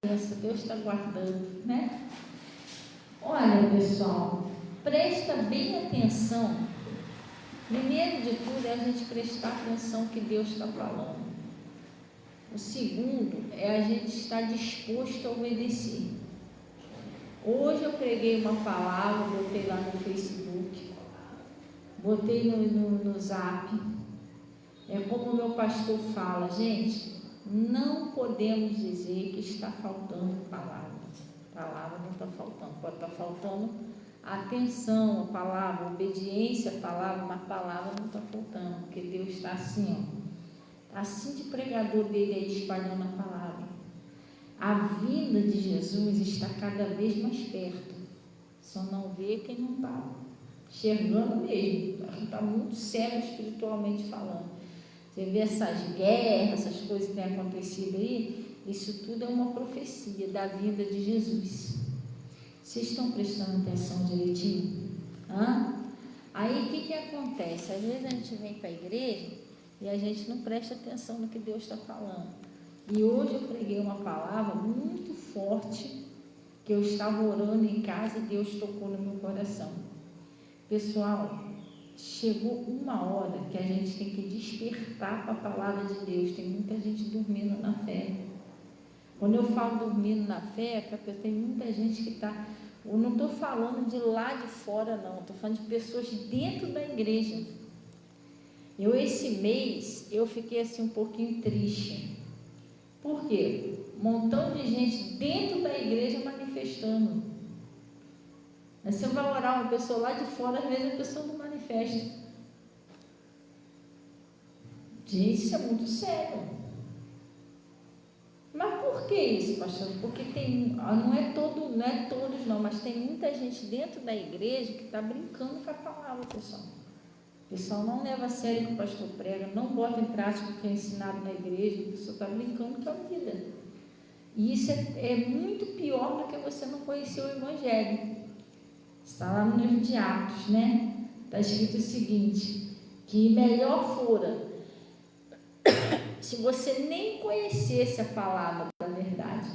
Deus está guardando, né? Olha, pessoal, presta bem atenção. Primeiro de tudo é a gente prestar atenção no que Deus está falando. O segundo é a gente estar disposto a obedecer. Hoje eu preguei uma palavra, botei lá no Facebook, botei no Zap. É como o meu pastor fala, gente, não podemos dizer que está faltando palavra. Palavra não está faltando, pode estar faltando atenção à palavra, obediência à palavra, mas a palavra não está faltando, porque Deus está assim, ó, assim de pregador dele aí espalhando a palavra. A vinda de Jesus está cada vez mais perto, só não vê quem não está enxergando mesmo, está muito sério espiritualmente falando. Você vê essas guerras, essas coisas que têm acontecido aí, isso tudo é uma profecia da vinda de Jesus. Vocês estão prestando atenção direitinho? Aí o que acontece? Às vezes a gente vem para a igreja e a gente não presta atenção no que Deus está falando. E hoje eu preguei uma palavra muito forte, que eu estava orando em casa e Deus tocou no meu coração. Pessoal, chegou uma hora que a gente tem que despertar para a palavra de Deus. Tem muita gente dormindo na fé. Quando eu falo dormindo na fé, tem muita gente que está... Eu não estou falando de lá de fora, não. Estou falando de pessoas dentro da igreja. Esse mês, eu fiquei assim um pouquinho triste. Por quê? Um montão de gente dentro da igreja manifestando. Mas você vai orar uma pessoa lá de fora, às vezes a pessoa não manifesta. Gente, isso é muito sério. Mas por que isso, pastor? Porque não é todos não, mas tem muita gente dentro da igreja que está brincando com a palavra, pessoal. O pessoal não leva a sério o que o pastor prega, não bota em prática o que é ensinado na igreja, o pessoal está brincando com a vida. E isso é muito pior do que você não conhecer o Evangelho. Está lá no livro de Atos, né? Está escrito o seguinte, que melhor fora se você nem conhecesse a palavra da verdade,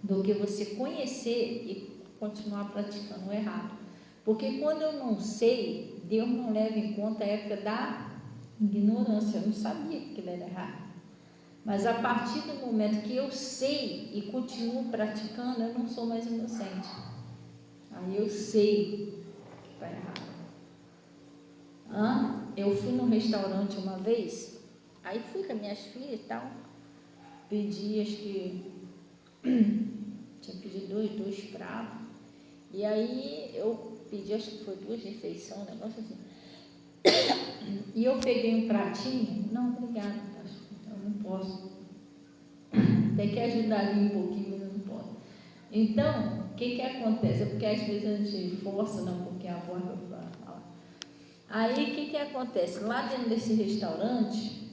do que você conhecer e continuar praticando o errado. Porque quando eu não sei, Deus não leva em conta a época da ignorância. Eu não sabia que aquilo era errado. Mas a partir do momento que eu sei e continuo praticando, eu não sou mais inocente. Aí eu sei que está errado. Eu fui num restaurante uma vez, aí fui com as minhas filhas e tal, pedi, acho que tinha pedido dois pratos, e aí eu pedi, acho que foi 2 refeições, um negócio assim, e eu peguei um pratinho, não, obrigada, eu não posso, tem que ajudar ali um pouquinho, mas eu não posso. Então, o que acontece? É porque às vezes a gente força, não, porque a voz vai falar. Aí, o que acontece? Lá dentro desse restaurante,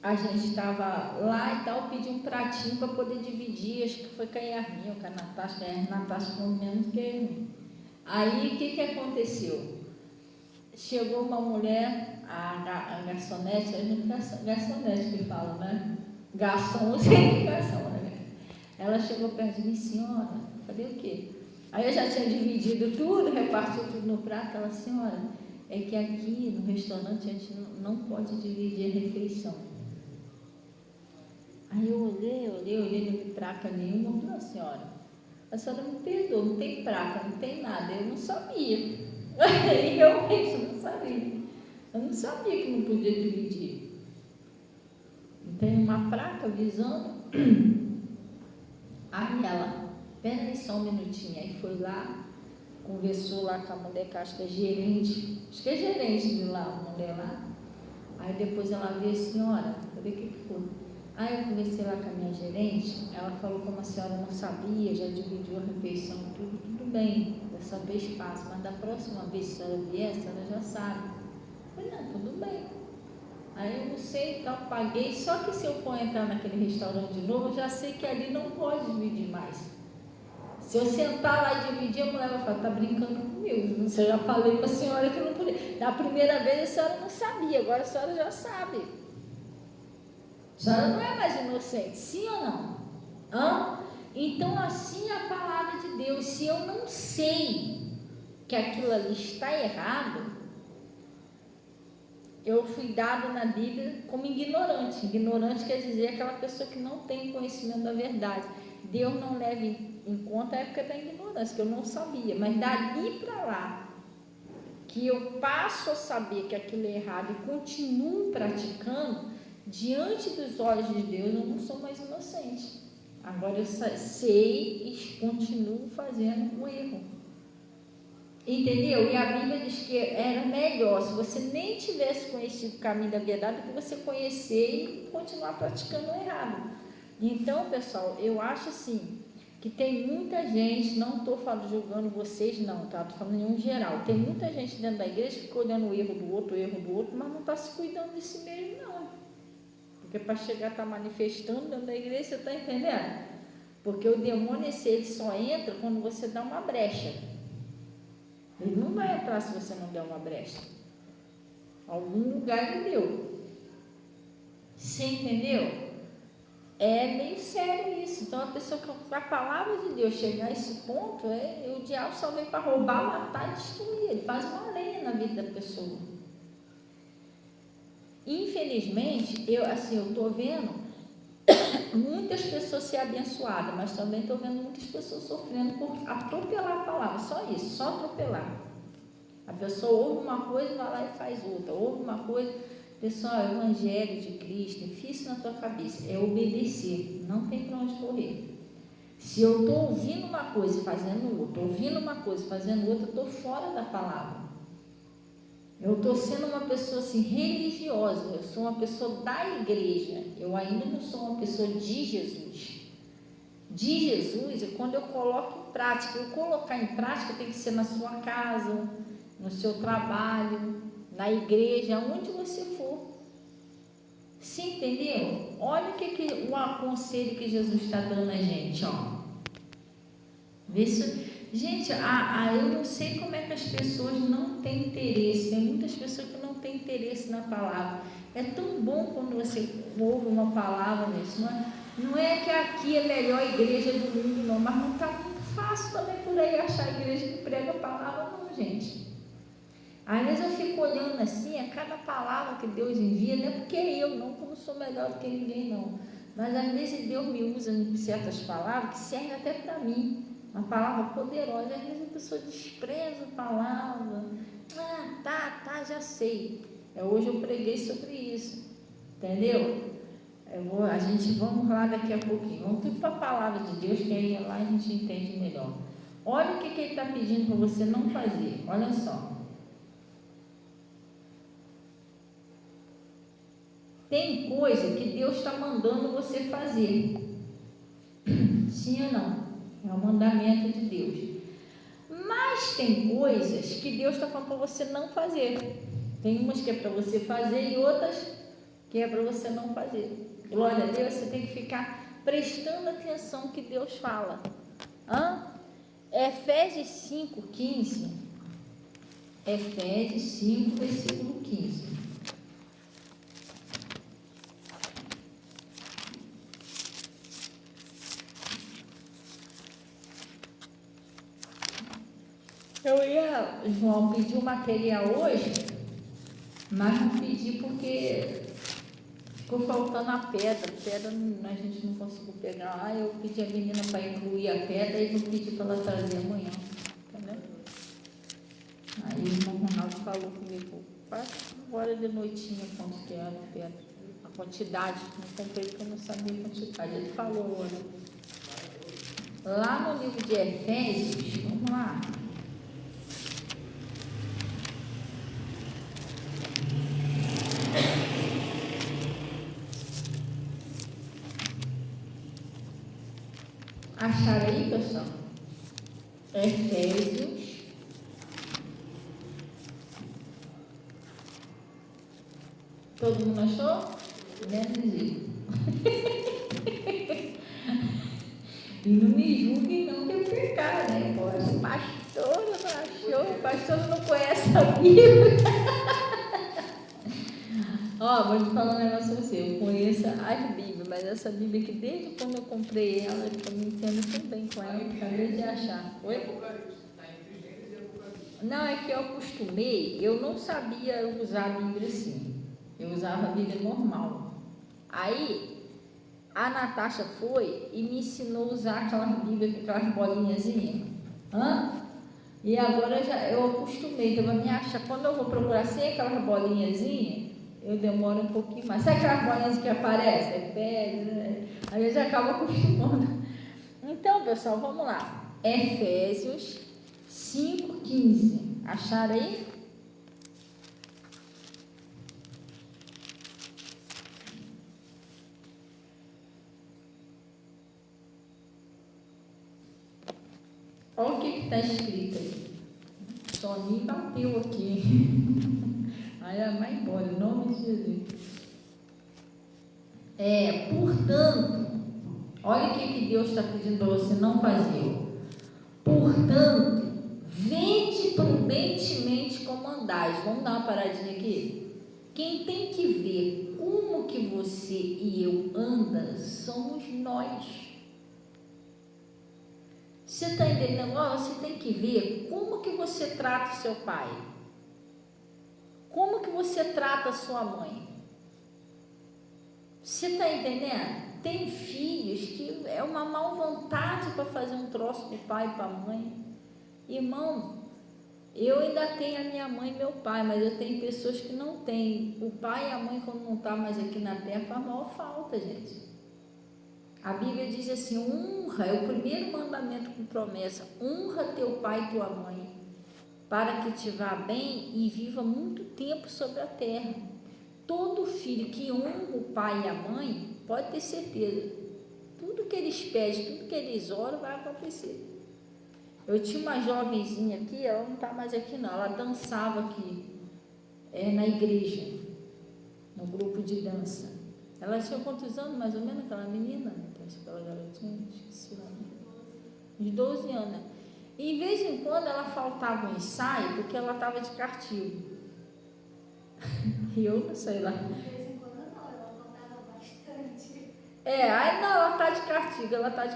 a gente estava lá e tal, pedi um pratinho para poder dividir, acho que foi com a Yasmin, com a Natasha, a Natasha com menos que eu. Aí, o que aconteceu? Chegou uma mulher, a garçonete, a gente garçonete que fala, né? Garçom, não sei que garçom, né? Ela chegou perto de mim, senhora, eu falei o quê? Aí eu já tinha dividido tudo, repartiu tudo no prato. Ela, senhora, é que aqui no restaurante a gente não pode dividir a refeição. Aí eu olhei, não vi placa nenhuma. Eu falei, senhora, a senhora me perdoa, não tem placa, não tem nada. Eu não sabia. E realmente não sabia. Eu não sabia que não podia dividir. Tem uma placa avisando. Aí ela, peraí só um minutinho. Aí foi lá, conversou lá com a mulher, que acho que é gerente de lá, a mulher lá. Aí depois ela veio, senhora, falei, o que foi? Aí eu conversei lá com a minha gerente, ela falou como a senhora não sabia, já dividiu a refeição, tudo bem, dessa vez passa, mas da próxima vez que a senhora vier, a senhora já sabe. Eu falei, não, tudo bem. Aí eu não sei, então paguei, só que se eu for entrar naquele restaurante de novo, eu já sei que ali não pode dividir mais. Se eu sentar lá e dividir, a mulher vai falar, está brincando comigo. Eu já falei para a senhora que não podia. Da primeira vez a senhora não sabia, agora a senhora já sabe. A senhora não é mais inocente, sim ou não? Então, assim é a palavra de Deus. Se eu não sei que aquilo ali está errado, eu fui dado na Bíblia como ignorante. Ignorante quer dizer aquela pessoa que não tem conhecimento da verdade. Deus não leva em conta a época da ignorância, que eu não sabia. Mas dali para lá, que eu passo a saber que aquilo é errado e continuo praticando, diante dos olhos de Deus, eu não sou mais inocente. Agora eu sei e continuo fazendo o erro. Entendeu? E a Bíblia diz que era melhor se você nem tivesse conhecido o caminho da verdade do que você conhecer e continuar praticando o errado. Então, pessoal, eu acho assim, que tem muita gente, não estou julgando vocês não, tá? Estou falando em um geral. Tem muita gente dentro da igreja que fica olhando o erro do outro, mas não está se cuidando de si mesmo, não. Porque para chegar a estar manifestando dentro da igreja, você está entendendo? Porque o demônio, ele só entra quando você dá uma brecha. Ele não vai entrar se você não der uma brecha. Algum lugar ele deu. Você entendeu? É meio sério isso. Então, a pessoa que a palavra de Deus chegar a esse ponto, o diabo só vem para roubar, matar e destruir. Ele faz uma lenha na vida da pessoa. Infelizmente, eu estou vendo muitas pessoas ser abençoadas, mas também estou vendo muitas pessoas sofrendo por atropelar a palavra, só isso, só atropelar. A pessoa ouve uma coisa, vai lá e faz outra, ouve uma coisa. Pessoal, o Evangelho de Cristo, enfia isso na tua cabeça, é obedecer, não tem para onde correr. Se eu estou ouvindo uma coisa e fazendo outra, ouvindo uma coisa e fazendo outra, eu estou fora da palavra. Eu estou sendo uma pessoa assim, religiosa, eu sou uma pessoa da igreja, eu ainda não sou uma pessoa de Jesus. De Jesus é quando eu coloco em prática. Eu colocar em prática tem que ser na sua casa, no seu trabalho, na igreja, onde você for. Você entendeu? Olha o aconselho que Jesus está dando a gente, ó. Vê se... Gente, eu não sei como é que as pessoas não têm interesse. Tem muitas pessoas que não têm interesse na palavra. É tão bom quando você ouve uma palavra mesmo. Não é que aqui é a melhor igreja do mundo, não. Mas não está muito fácil também por aí achar a igreja que prega a palavra, não, gente. Às vezes eu fico olhando assim, a cada palavra que Deus envia, não é porque eu não, como sou melhor do que ninguém, não. Mas às vezes Deus me usa em certas palavras que servem até para mim. Uma palavra poderosa, às vezes a pessoa despreza a palavra. Tá, já sei. Hoje eu preguei sobre isso, entendeu? Vamos lá daqui a pouquinho. Vamos tudo para a palavra de Deus, que aí lá a gente entende melhor. Olha o que ele está pedindo para você não fazer. Olha só. Tem coisa que Deus está mandando você fazer. Sim ou não? É um mandamento de Deus. Mas tem coisas que Deus está falando para você não fazer. Tem umas que é para você fazer e outras que é para você não fazer. Glória a Deus, você tem que ficar prestando atenção no que Deus fala. Efésios 5:15. Efésios 5, versículo 15. João, pedir o material hoje, mas não pedi porque ficou faltando a pedra. A gente não conseguiu pegar. Eu pedi a menina para incluir a pedra e vou pedir para ela trazer amanhã. Entendeu? Aí o irmão Ronaldo falou comigo, 4 horas de noitinha quanto que era a pedra. A quantidade, não comprei porque eu não sabia a quantidade. Ele falou, olha. Lá no livro de Efésios, vamos lá. Acharam aí, pessoal? Efésios. Todo mundo achou? Menos eu. E não me julguem não que eu pecar, né? Pode. Pastor não achou, pastor não conhece a Bíblia. Ó, vou te falar um negócio pra você. Eu conheço as Bíblias, mas essa Bíblia aqui, desde quando eu comprei ela, eu me entendo tão bem com ela, acabei de achar. Oi? Não, é que eu acostumei, eu não sabia usar a Bíblia assim, eu usava a Bíblia normal. Aí, a Natasha foi e me ensinou a usar aquela Bíblia com aquelas bolinhazinhas. E agora eu acostumei, então a minha acha, quando eu vou procurar sem aquelas bolinhazinhas, eu demoro um pouquinho mais. Sabe aquelas bolinhas que aparecem? Aí eu já acabo acostumando. Então, pessoal, vamos lá. Efésios 5,15. Acharam aí? Olha o que está escrito aí. Soninho bateu aqui. Aí ela vai embora, em nome de Jesus. Portanto, olha o que Deus está pedindo para você não fazer. Portanto, vede prudentemente como andais. Vamos dar uma paradinha aqui. Quem tem que ver como que você e eu anda somos nós. Você está entendendo? Você tem que ver como que você trata o seu pai. Como que você trata a sua mãe. Você está entendendo? Tem filhos que é uma má vontade para fazer um troço para o pai e para a mãe. Irmão, eu ainda tenho a minha mãe e meu pai, mas eu tenho pessoas que não têm. O pai e a mãe, quando não está mais aqui na terra, faz maior falta, gente. A Bíblia diz assim, honra, é o primeiro mandamento com promessa, honra teu pai e tua mãe, para que te vá bem e viva muito tempo sobre a terra. Todo filho que honra o pai e a mãe, pode ter certeza, tudo que eles pedem, tudo que eles oram, vai acontecer. Eu tinha uma jovenzinha aqui, ela não está mais aqui não, ela dançava aqui, na igreja, no grupo de dança. Ela tinha quantos anos, mais ou menos, aquela menina? Aquela garotinha, esqueci o nome. De 12 anos. E em vez em quando ela faltava um ensaio, porque ela estava de castigo. E eu não sei lá. De vez em quando não, ela faltava bastante. Aí não, ela está de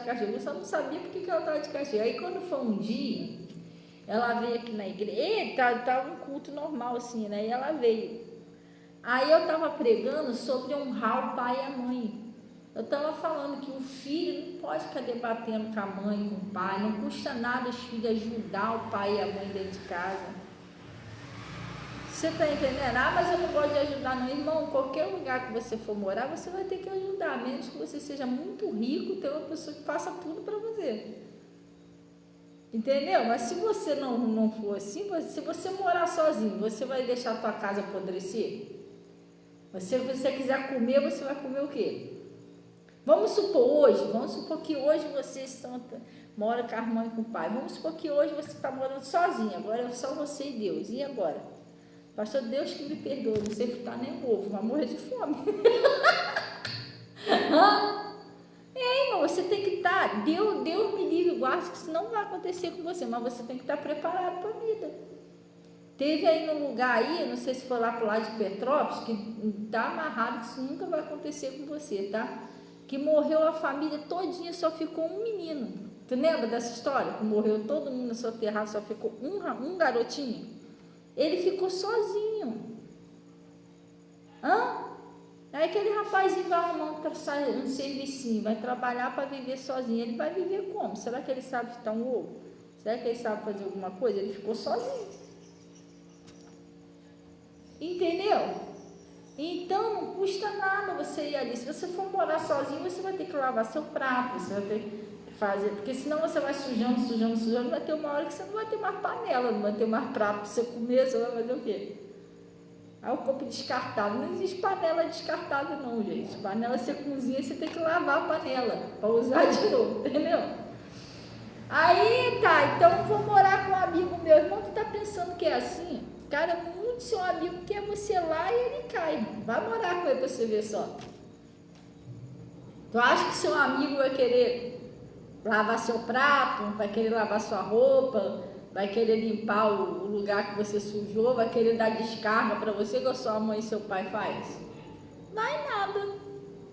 castigo, Eu só não sabia porque que ela estava de castigo. Aí quando foi um dia, ela veio aqui na igreja, estava um culto normal assim, né? E ela veio. Aí eu estava pregando sobre honrar o pai e a mãe. Eu estava falando que o filho não pode ficar debatendo com a mãe, com o pai. Não custa nada os filhos ajudar o pai e a mãe dentro de casa. Você está entendendo? Mas eu não gosto de ajudar não. Irmão, qualquer lugar que você for morar, você vai ter que ajudar. A menos que você seja muito rico, ter uma pessoa que faça tudo para você. Entendeu? Mas se você não for assim, se você morar sozinho, você vai deixar a tua casa apodrecer? Se você quiser comer, você vai comer o quê? Vamos supor que hoje você mora com a mãe e com o pai. Vamos supor que hoje você está morando sozinho, agora é só você e Deus. E agora? Pastor, Deus que me perdoe, não sei fritar nem ovo, vai morrer de fome. Irmão, você tem que estar, Deus me livre e guarde, que isso não vai acontecer com você, mas você tem que estar preparado para a vida. Teve aí num lugar aí, não sei se foi lá pro lado de Petrópolis, que está amarrado, que isso nunca vai acontecer com você, tá? Que morreu a família todinha, só ficou um menino. Tu lembra dessa história? Que morreu todo mundo soterrado, só ficou um garotinho. Ele ficou sozinho. Aí aquele rapazinho vai arrumar um servicinho, vai trabalhar para viver sozinho. Ele vai viver como? Será que ele sabe fritar um ovo? Será que ele sabe fazer alguma coisa? Ele ficou sozinho. Entendeu? Então não custa nada você ir ali. Se você for morar sozinho, você vai ter que lavar seu prato, você vai ter que fazer, porque senão você vai sujando, vai ter uma hora que você não vai ter mais panela, não vai ter mais prato para você comer, você vai fazer o quê? Aí o copo descartável, não existe panela descartável não, gente. Panela você cozinha, você tem que lavar a panela para usar de novo, entendeu? Aí tá, então eu vou morar com um amigo meu. Irmão, tu tá pensando que é assim? Cara, muito seu amigo quer você lá e ele cai. Vai morar com ele para você ver só. Tu acha que seu amigo vai querer lavar seu prato, vai querer lavar sua roupa, vai querer limpar o lugar que você sujou, vai querer dar descarga para você, que a sua mãe e seu pai faz? Vai nada.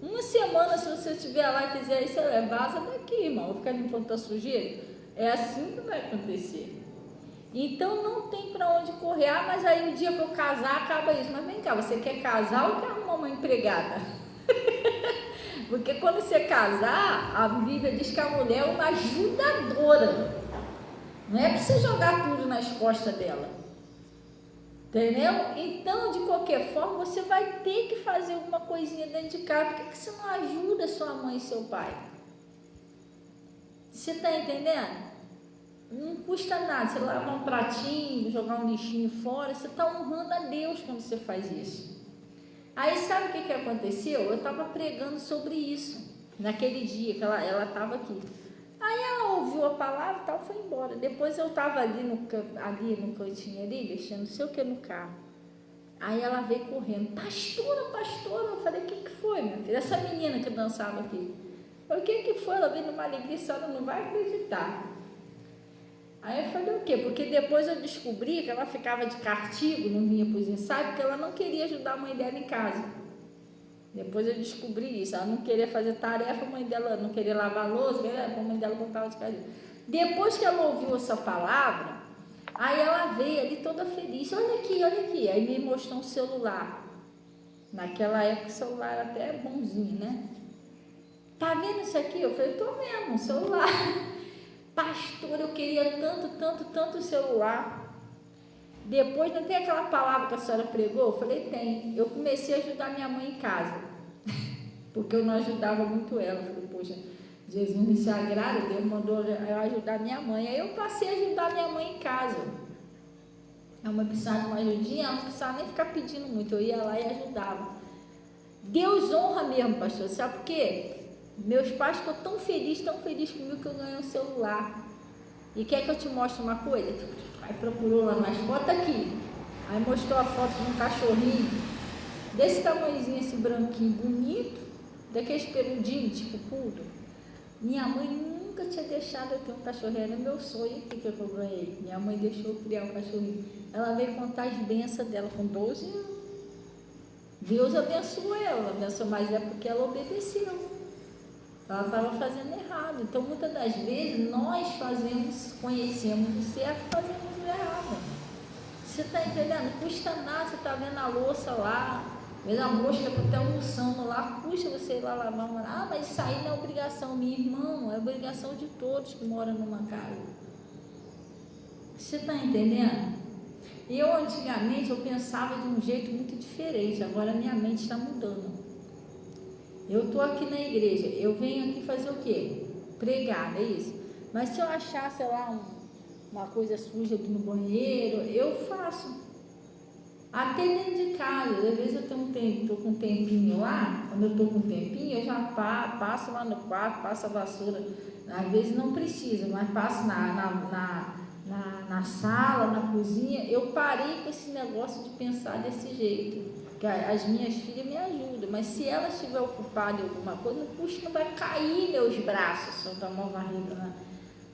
Um uma semana, se você estiver lá e fizer isso, vaza daqui, irmão, vou ficar limpando tua sujeira. É assim que vai acontecer. Então não tem para onde correr. Ah, mas aí o dia que eu casar acaba isso. Mas vem cá, você quer casar ou quer arrumar uma empregada? Porque quando você casar, a Bíblia diz que a mulher é uma ajudadora. Não é para você jogar tudo nas costas dela. Entendeu? Então, de qualquer forma, você vai ter que fazer alguma coisinha dentro de casa. Por que você não ajuda sua mãe e seu pai? Você está entendendo? Não custa nada. Você lavar um pratinho, jogar um lixinho fora. Você está honrando a Deus quando você faz isso. Aí, sabe o que aconteceu? Eu estava pregando sobre isso naquele dia que ela estava aqui. Aí ela ouviu a palavra e tal, foi embora. Depois eu estava ali no cantinho ali, deixando não sei o que no carro. Aí ela veio correndo, pastora. Eu falei, o que foi, minha filha? Essa menina que dançava aqui. Eu falei, o que foi? Ela veio numa alegria, a senhora não vai acreditar. Aí eu falei, o quê? Porque depois eu descobri que ela ficava de castigo, não vinha para os ensaios, porque ela não queria ajudar a mãe dela em casa. Depois eu descobri isso, ela não queria fazer tarefa, a mãe dela não queria lavar louça, a mãe dela botava de castigo. Depois que ela ouviu essa palavra, aí ela veio ali toda feliz, olha aqui, aí me mostrou um celular. Naquela época o celular era até bonzinho, né? Tá vendo isso aqui? Eu falei, tô vendo, um celular. Pastor, eu queria tanto o celular. Depois, não tem aquela palavra que a senhora pregou? Eu falei, tem. Eu comecei a ajudar minha mãe em casa, porque eu não ajudava muito ela. Eu falei, poxa, Jesus me se agrada, Deus mandou eu ajudar minha mãe. Aí eu passei a ajudar minha mãe em casa. A mãe precisava de uma ajudinha, ela não precisava nem ficar pedindo muito, eu ia lá e ajudava. Deus honra mesmo, pastor, sabe por quê? Meus pais ficam tão felizes comigo que eu ganhei um celular. E quer que eu te mostre uma coisa? Aí procurou lá nas fotos aqui. Aí mostrou a foto de um cachorrinho desse tamanhozinho, esse branquinho, bonito, daqueles peludinhos, tipo pudo. Minha mãe nunca tinha deixado eu ter um cachorrinho, era meu sonho. O que eu ganhei? Minha mãe deixou eu criar um cachorrinho. Ela veio contar as bênçãos dela com 12 anos. Deus abençoou ela, mas é porque ela obedeceu. Ela estava fazendo errado. Então, muitas das vezes, nós conhecemos o certo e fazemos o errado. Você está entendendo? Não custa nada, você está vendo a louça lá, vendo a mosca está até almoçando lá, custa você ir lá lavar uma... Ah, mas isso aí não é obrigação minha, irmão, é obrigação de todos que moram numa casa. Você está entendendo? Eu, antigamente, eu pensava de um jeito muito diferente, agora minha mente está mudando. Eu estou aqui na igreja, eu venho aqui fazer o quê? Pregar, não é isso? Mas se eu achar, sei lá, uma coisa suja aqui no banheiro, eu faço. Até dentro de casa, às vezes eu estou com um tempinho lá, quando eu estou com um tempinho, eu já passo lá no quarto, passo a vassoura. Às vezes não precisa, mas passo na sala, na cozinha. Eu parei com esse negócio de pensar desse jeito. As minhas filhas me ajudam, mas se elas estiver ocupadas em alguma coisa, não vai cair meus braços se eu dar uma varrida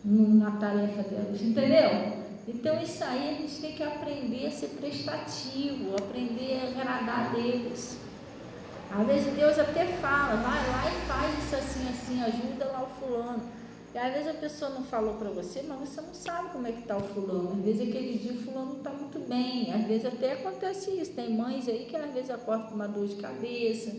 na tarefa delas, entendeu? Então isso aí a gente tem que aprender a ser prestativo, aprender a agradar a Deus. Às vezes Deus até fala, vai lá e faz isso assim, ajuda lá o fulano. E às vezes a pessoa não falou para você, mas você não sabe como é que está o fulano. Às vezes aquele dia o fulano não está muito bem. Às vezes até acontece isso. Tem mães aí que às vezes acordam com uma dor de cabeça.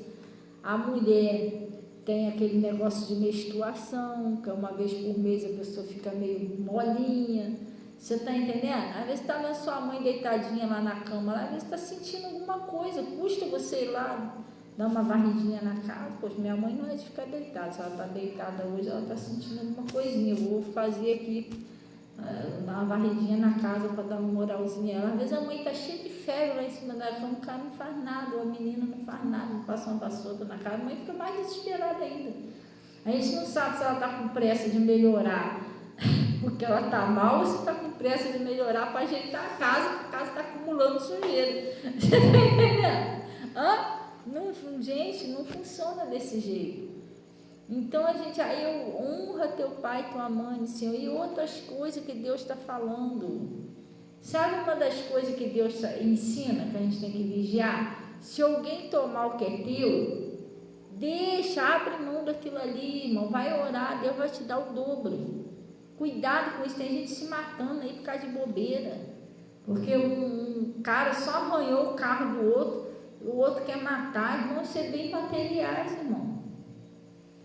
A mulher tem aquele negócio de menstruação, que uma vez por mês a pessoa fica meio molinha. Você está entendendo? Às vezes está vendo sua mãe deitadinha lá na cama, às vezes está sentindo alguma coisa. Custa você ir lá dar uma varridinha na casa. Poxa, minha mãe não é de ficar deitada. Se ela está deitada hoje, ela está sentindo alguma coisinha. Eu vou fazer aqui uma varridinha na casa para dar uma moralzinha a ela. Às vezes a mãe está cheia de febre lá em cima da cama, o cara não faz nada, ou a menina não faz nada, não passa uma vassoura na casa, a mãe fica mais desesperada ainda. A gente não sabe se ela está com pressa de melhorar porque ela está mal, ou se está com pressa de melhorar para ajeitar a casa, porque a casa está acumulando sujeira. Você está entendendo? Gente, não funciona desse jeito. Então aí eu honra teu pai e tua mãe, Senhor, e outras coisas que Deus está falando. Sabe uma das coisas que Deus ensina, que a gente tem que vigiar? Se alguém tomar o que é teu, Deixa, abre mão daquilo ali, irmão. Vai orar, Deus vai te dar o dobro. Cuidado com isso, tem gente se matando aí por causa de bobeira. Porque um cara só arranhou o carro do outro, o outro quer matar, vão ser bem materiais, irmão.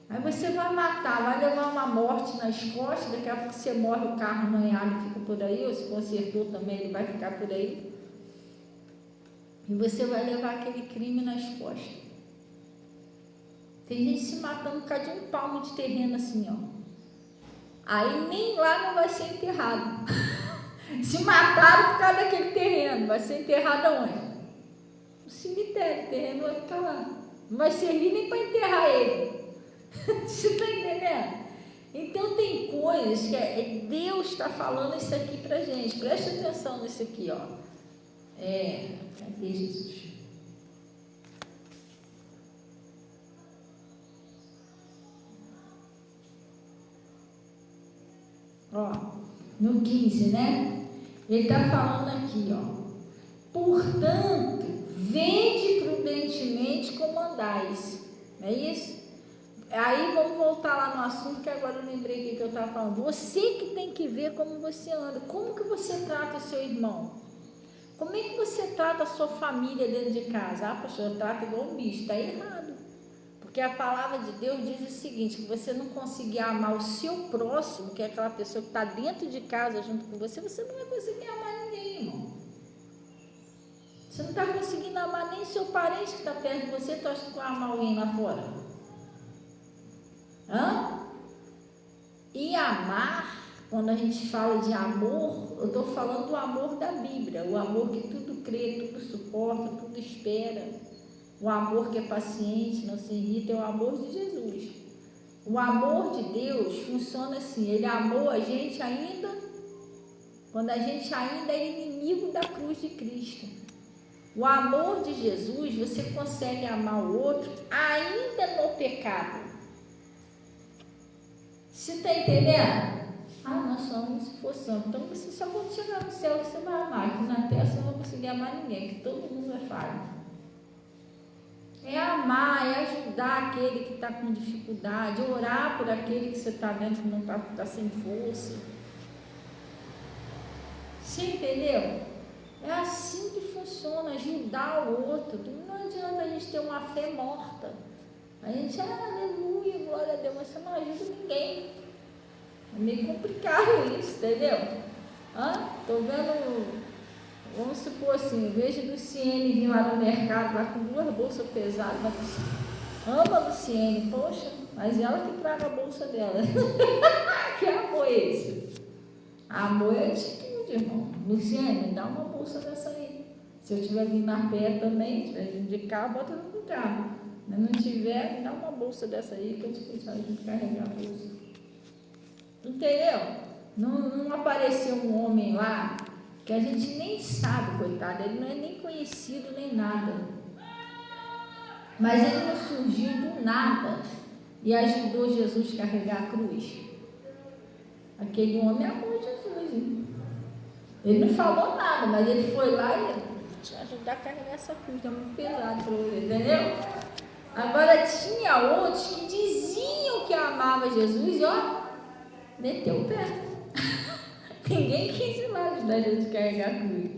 Aí você vai matar, vai levar uma morte nas costas, daqui a pouco você morre, o carro arranhado e fica por aí, ou se consertou também, ele vai ficar por aí. E você vai levar aquele crime nas costas. Tem gente se matando por causa de um palmo de terreno assim, ó. Aí nem lá não vai ser enterrado. Se mataram por causa daquele terreno, vai ser enterrado aonde? No cemitério, o terreno vai ficar lá. Não vai servir nem para enterrar ele. Você está entendendo? Então tem coisas que Deus está falando isso aqui pra gente. Presta atenção nisso aqui, ó. Cadê Jesus? Ó, no 15, né? Ele está falando aqui, ó. Portanto, vede prudentemente como andais. Não é isso? Aí vamos voltar lá no assunto, que agora eu lembrei que eu estava falando. Você que tem que ver como você anda. Como que você trata o seu irmão? Como é que você trata a sua família dentro de casa? Ah, pastor, eu trato igual um bicho. Está errado. Porque a palavra de Deus diz o seguinte, que você não conseguir amar o seu próximo, que é aquela pessoa que está dentro de casa junto com você, você não vai conseguir amar ninguém, irmão. Você não está conseguindo amar nem seu parente que está perto de você, tu acha que vai amar alguém lá fora? E amar, quando a gente fala de amor, eu estou falando do amor da Bíblia, o amor que tudo crê, tudo suporta, tudo espera, o amor que é paciente, não se irrita, é o amor de Jesus. O amor de Deus funciona assim, Ele amou a gente ainda, quando a gente ainda é inimigo da cruz de Cristo. O amor de Jesus, você consegue amar o outro ainda no pecado. Você está entendendo? Nós somos se for santo. Então você só quando chegar no céu você vai amar. Aqui na terra você não vai conseguir amar ninguém, que todo mundo é falho. É amar, é ajudar aquele que está com dificuldade, orar por aquele que você está vendo que não está sem força. Você entendeu? É assim que funciona, ajudar o outro. Não adianta a gente ter uma fé morta. A gente, aleluia, glória a Deus, mas você não ajuda ninguém. É meio complicado isso, entendeu? Tô vendo, vamos supor assim, eu vejo a Luciene vir lá no mercado, lá com 2 bolsas pesadas, mas ama a Luciene, poxa, mas ela que traga a bolsa dela. Que amor é esse? Amor é atitude, irmão. Luciene, me dá uma bolsa dessa aí. Se eu estiver vindo a pé também, se estiver vindo de carro, bota no carro. Se não tiver, me dá uma bolsa dessa aí que eu te ajudo a carregar a bolsa. Entendeu? Não apareceu um homem lá que a gente nem sabe, coitado, ele não é nem conhecido nem nada. Mas ele não surgiu do nada e ajudou Jesus a carregar a cruz. Aquele homem amou Jesus. Hein? Ele não falou nada, mas ele foi lá e te ajudar a carregar essa cruz, é muito pesado para ele, entendeu? Agora tinha outros que diziam que amavam Jesus e meteu o pé. Ninguém quis ir lá ajudar Jesus a carregar a cruz.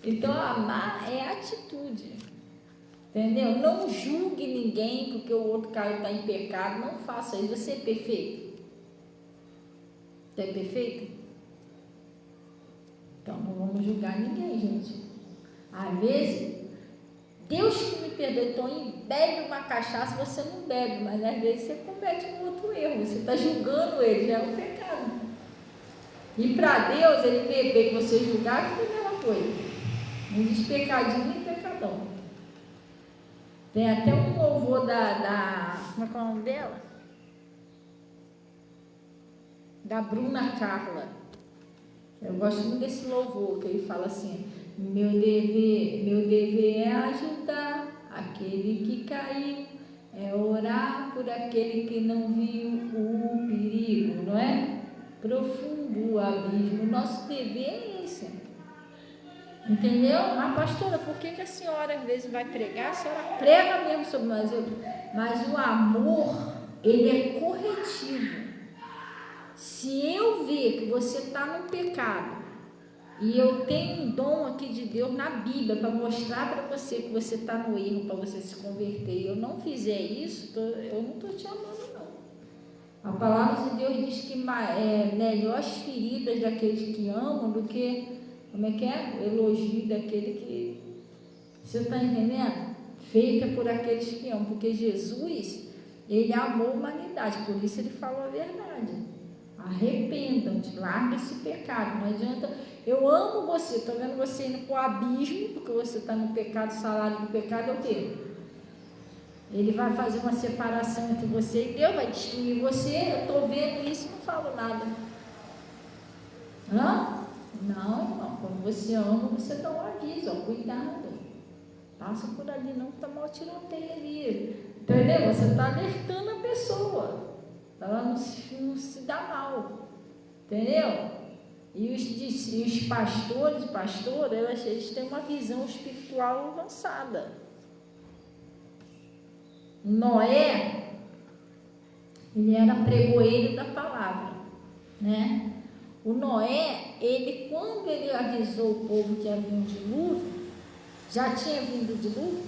Então amar é atitude, entendeu? Não julgue ninguém porque o outro cara está em pecado, não faça isso. Você é perfeito? Você é perfeito? Então não vamos julgar ninguém, gente. Às vezes Deus que me perdoe, então bebe uma cachaça, você não bebe, mas às vezes você comete um outro erro, você está julgando ele, já é um pecado. E para Deus, ele beber que você julgar, que é a mesma coisa. Não diz pecadinho nem pecadão. Tem até um louvor como é que é o nome dela? Da Bruna Carla. Eu gosto muito desse louvor, que ele fala assim: meu dever é ajudar aquele que caiu, é orar por aquele que não viu o perigo, não é? Profundo o abismo. Nosso dever é esse. Entendeu? Mas pastora, por que a senhora às vezes vai pregar? A senhora prega mesmo sobre nós outros. Mas o amor, ele é corretivo. Se eu ver que você está no pecado e eu tenho um dom aqui de Deus na Bíblia para mostrar para você que você está no erro, para você se converter, e eu não fizer isso, eu não estou te amando, não. A palavra de Deus diz que é melhor as feridas daqueles que amam do que, como é que é? O elogio daquele que... Você está entendendo? Feita por aqueles que amam, porque Jesus, ele amou a humanidade, por isso ele falou a verdade. Arrependam-te, larga esse pecado. Não adianta, eu amo você, estou vendo você indo para o abismo, porque você está no pecado, o salário do pecado é o quê? Ele vai fazer uma separação entre você e Deus, vai destruir você. Eu estou vendo isso e não falo nada. Hã? Não, irmão, quando você ama, você dá um aviso, ó, cuidado. Passa por ali, não está mal tiroteio ali. Entendeu? Você está alertando a pessoa. Ela não se dá mal, entendeu? E os pastores e pastoras, eles têm uma visão espiritual avançada. Noé, ele era pregoeiro da palavra, né? O Noé, quando ele avisou o povo que havia um dilúvio, já tinha vindo o dilúvio?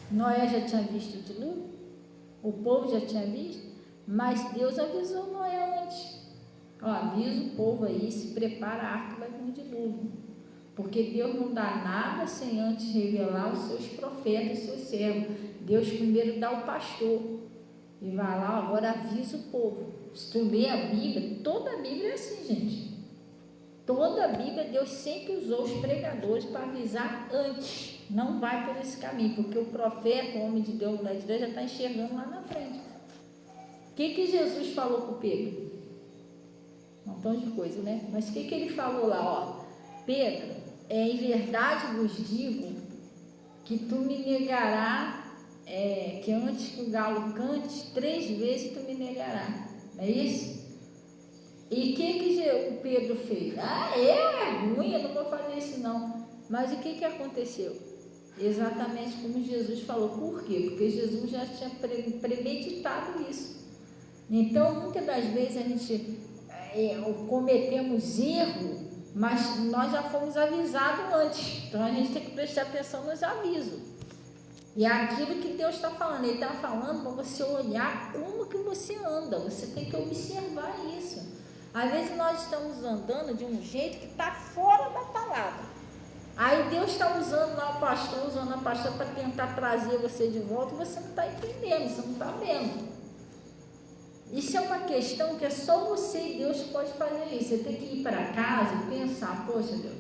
Noé já tinha visto o dilúvio? O povo já tinha visto? Mas Deus avisou Noé antes. Ó, avisa o povo aí, se prepara, a arca vai vir um dilúvio. Porque Deus não dá nada sem antes revelar os seus profetas, os seus servos. Deus primeiro dá o pastor. E vai lá, agora avisa o povo. Se tu ler a Bíblia, toda a Bíblia é assim, gente. Toda a Bíblia, Deus sempre usou os pregadores para avisar antes. Não vai por esse caminho, porque o profeta, o homem de Deus, mulher de Deus, já está enxergando lá na frente. O que Jesus falou para o Pedro? Um montão de coisa, né? Mas o que ele falou lá? Ó, Pedro, em verdade vos digo que tu me negarás, que antes que o galo cante, 3 vezes tu me negarás. Não é isso? E o que o Pedro fez? É ruim, eu não vou fazer isso não. Mas o que aconteceu? Exatamente como Jesus falou. Por quê? Porque Jesus já tinha premeditado isso. Então, muitas das vezes a gente cometemos erro, mas nós já fomos avisados antes. Então, a gente tem que prestar atenção nos avisos. E é aquilo que Deus está falando. Ele está falando para você olhar como que você anda. Você tem que observar isso. Às vezes nós estamos andando de um jeito que está fora da palavra. Aí Deus está usando lá o pastor, usando a pastora para tentar trazer você de volta e você não está entendendo, você não está vendo. Isso é uma questão que é só você e Deus que pode fazer isso. Você tem que ir para casa e pensar, poxa Deus,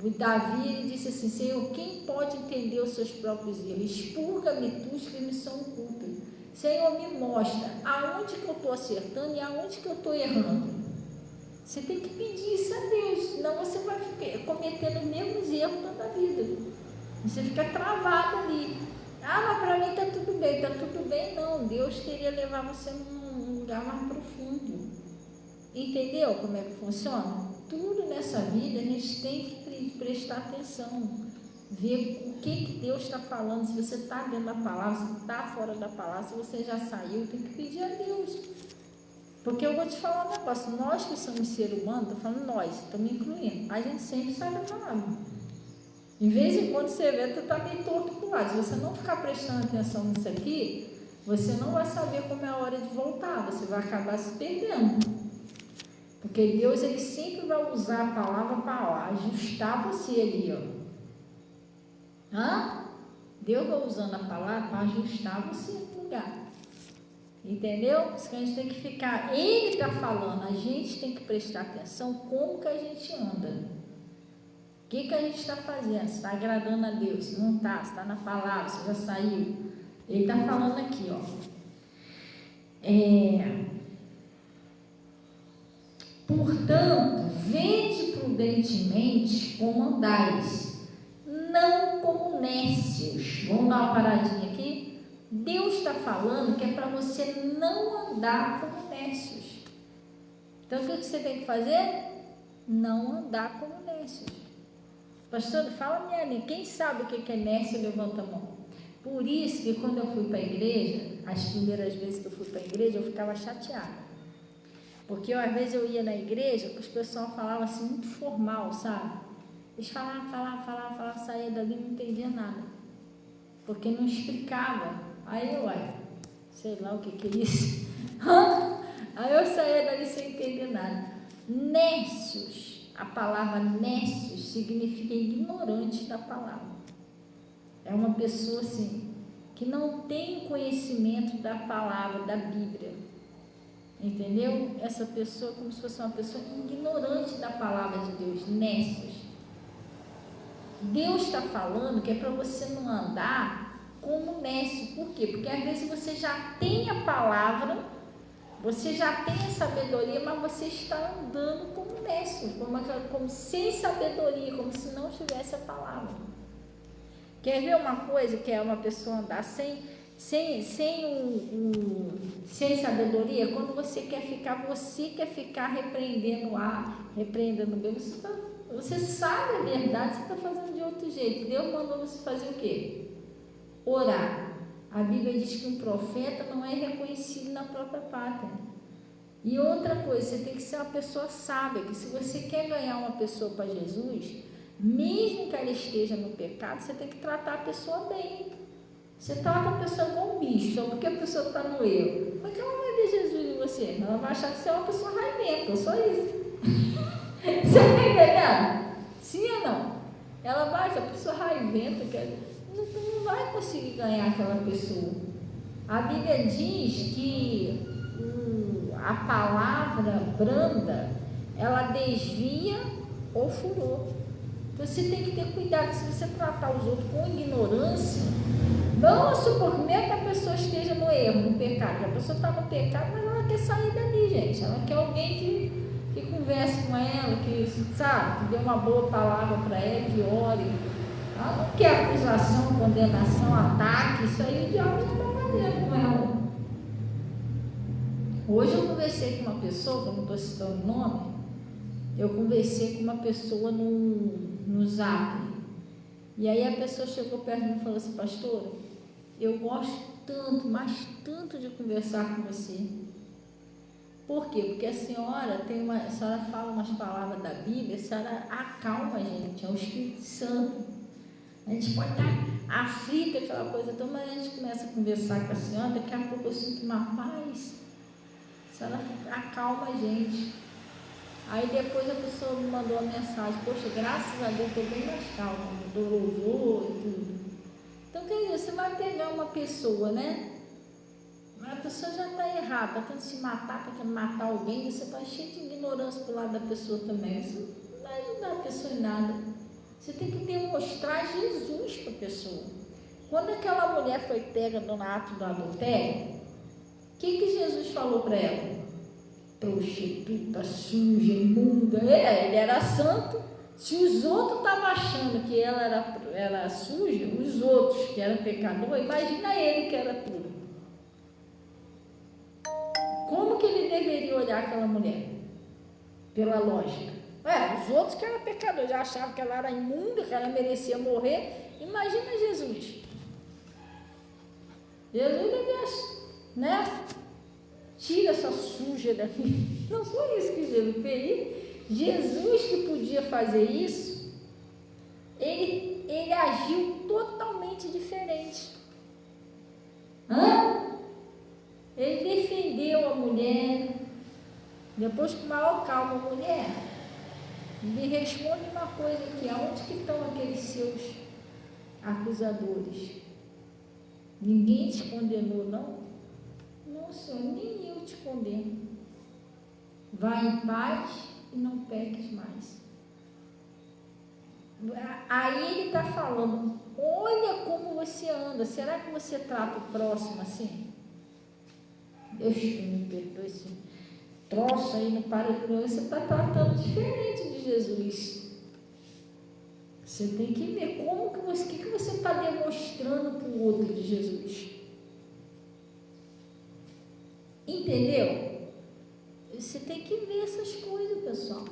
o Davi ele disse assim, Senhor, quem pode entender os seus próprios erros? Expurga-me tu os que me são ocultos. Senhor, me mostra aonde que eu estou acertando e aonde que eu estou errando. Você tem que pedir isso a Deus, senão você vai ficar cometendo os mesmos erros toda a vida. Você fica travado ali. Mas para mim está tudo bem. Está tudo bem não, Deus queria levar você num lugar mais profundo. Entendeu como é que funciona? Tudo nessa vida a gente tem que prestar atenção, ver o que Deus está falando. Se você está dentro da palavra, se está fora da palavra, se você já saiu, tem que pedir a Deus. Porque eu vou te falar um negócio, nós que somos ser humano, estou falando nós, estou me incluindo, a gente sempre sai da palavra. Em vez em quando você vê, tu está meio torto para o lado. Se você não ficar prestando atenção nisso aqui, você não vai saber como é a hora de voltar, você vai acabar se perdendo. Porque Deus, ele sempre vai usar a palavra para ajustar você ali, ó. Deus vai usando a palavra para ajustar você no lugar. Entendeu? Isso que a gente tem que ficar, ele está falando, a gente tem que prestar atenção como que a gente anda. O que a gente está fazendo? Se está agradando a Deus, se não está, se está na palavra, se já saiu. Ele está falando aqui, ó. Portanto, vede prudentemente como andais, não como nécios. Vamos dar uma paradinha aqui? Deus está falando que é para você não andar como nécios. Então, o que você tem que fazer? Não andar como nécios. Pastor, fala minha língua. Quem sabe o que é nécio, levanta a mão. Por isso que quando eu fui para a igreja, as primeiras vezes que eu fui para a igreja, eu ficava chateada. Porque às vezes eu ia na igreja, que os pessoal falavam assim, muito formal, sabe? Eles falavam, saía dali e não entendia nada. Porque não explicava. Aí eu, sei lá o que é isso. Aí eu saía dali sem entender nada. Nécios, a palavra nécios significa ignorante da palavra. É uma pessoa assim, que não tem conhecimento da palavra, da Bíblia. Entendeu? Essa pessoa é como se fosse uma pessoa ignorante da palavra de Deus, nécios. Deus está falando que é para você não andar como nécio. Por quê? Porque às vezes você já tem a palavra, você já tem a sabedoria, mas você está andando como nécio, como sem sabedoria, como se não tivesse a palavra. Quer ver uma coisa que é uma pessoa andar sem sabedoria? Quando você quer ficar repreendendo A, repreendendo B, você sabe a verdade, você está fazendo de outro jeito. Deus mandou você fazer o quê? Orar. A Bíblia diz que um profeta não é reconhecido na própria pátria. E outra coisa, você tem que ser uma pessoa sábia, que se você quer ganhar uma pessoa para Jesus, mesmo que ela esteja no pecado, você tem que tratar a pessoa bem. Você trata a pessoa como um bicho, só porque a pessoa está no erro. Como é que ela vai ver Jesus em você? Ela vai achar que você é uma pessoa raiventa, só isso. Você está entendendo? Sim ou não? Ela vai achar a pessoa raiventa, não vai conseguir ganhar aquela pessoa. A Bíblia diz que a palavra branda, ela desvia ou furor. Então você tem que ter cuidado. Se você tratar os outros com ignorância, vamos supor mesmo que a pessoa esteja no erro, no pecado. A pessoa está no pecado, mas ela quer sair dali, gente. Ela quer alguém que converse com ela, que sabe, que dê uma boa palavra para ela, que ore. Ela não quer acusação, condenação, ataque. Isso aí o diabo já está fazendo com ela. Hoje eu conversei com uma pessoa, que eu não estou citando o nome, eu conversei com uma pessoa no Zap. E aí a pessoa chegou perto de mim e falou assim: pastora, eu gosto tanto, mas tanto de conversar com você. Por quê? Porque a senhora fala umas palavras da Bíblia, a senhora acalma a gente, é o Espírito Santo. A gente pode estar aflito, aquela coisa, então, mas a gente começa a conversar com a senhora, daqui a pouco eu sinto uma paz. A senhora acalma a gente. Aí depois a pessoa me mandou uma mensagem: poxa, graças a Deus, estou bem mais calma, do louvor e tudo. Então, quer dizer, você vai pegar uma pessoa, né? A pessoa já está errada, está tentando se matar, está querendo matar alguém, você está cheio de ignorância para o lado da pessoa também. Você não vai ajudar a pessoa em nada. Você tem que demonstrar Jesus para a pessoa. Quando aquela mulher foi pega no ato do adultério, o que Jesus falou para ela? Prostituta, suja, imunda. Ele era santo. Se os outros estavam achando que ela era suja, os outros que eram pecadores, imagina ele que era puro. Como que ele deveria olhar aquela mulher? Pela lógica. Os outros que eram pecadores já achavam que ela era imunda, que ela merecia morrer. Imagina Jesus. Jesus devia, né? Tira essa suja daqui. Não foi isso que Jesus fez. Jesus que podia fazer isso, ele agiu totalmente diferente. Ele defendeu a mulher. Depois, com maior calma, mulher, me responde uma coisa aqui: aonde que estão aqueles seus acusadores? Ninguém te condenou, não? Não, Senhor, nem eu te condeno. Vai em paz e não peques mais. Aí ele está falando: olha como você anda. Será que você trata o próximo assim? Deus me perdoe esse troço aí, não para de você está tratando diferente de Jesus. Você tem que ver como que você está demonstrando para o outro de Jesus. Entendeu? Você tem que ver essas coisas, pessoal.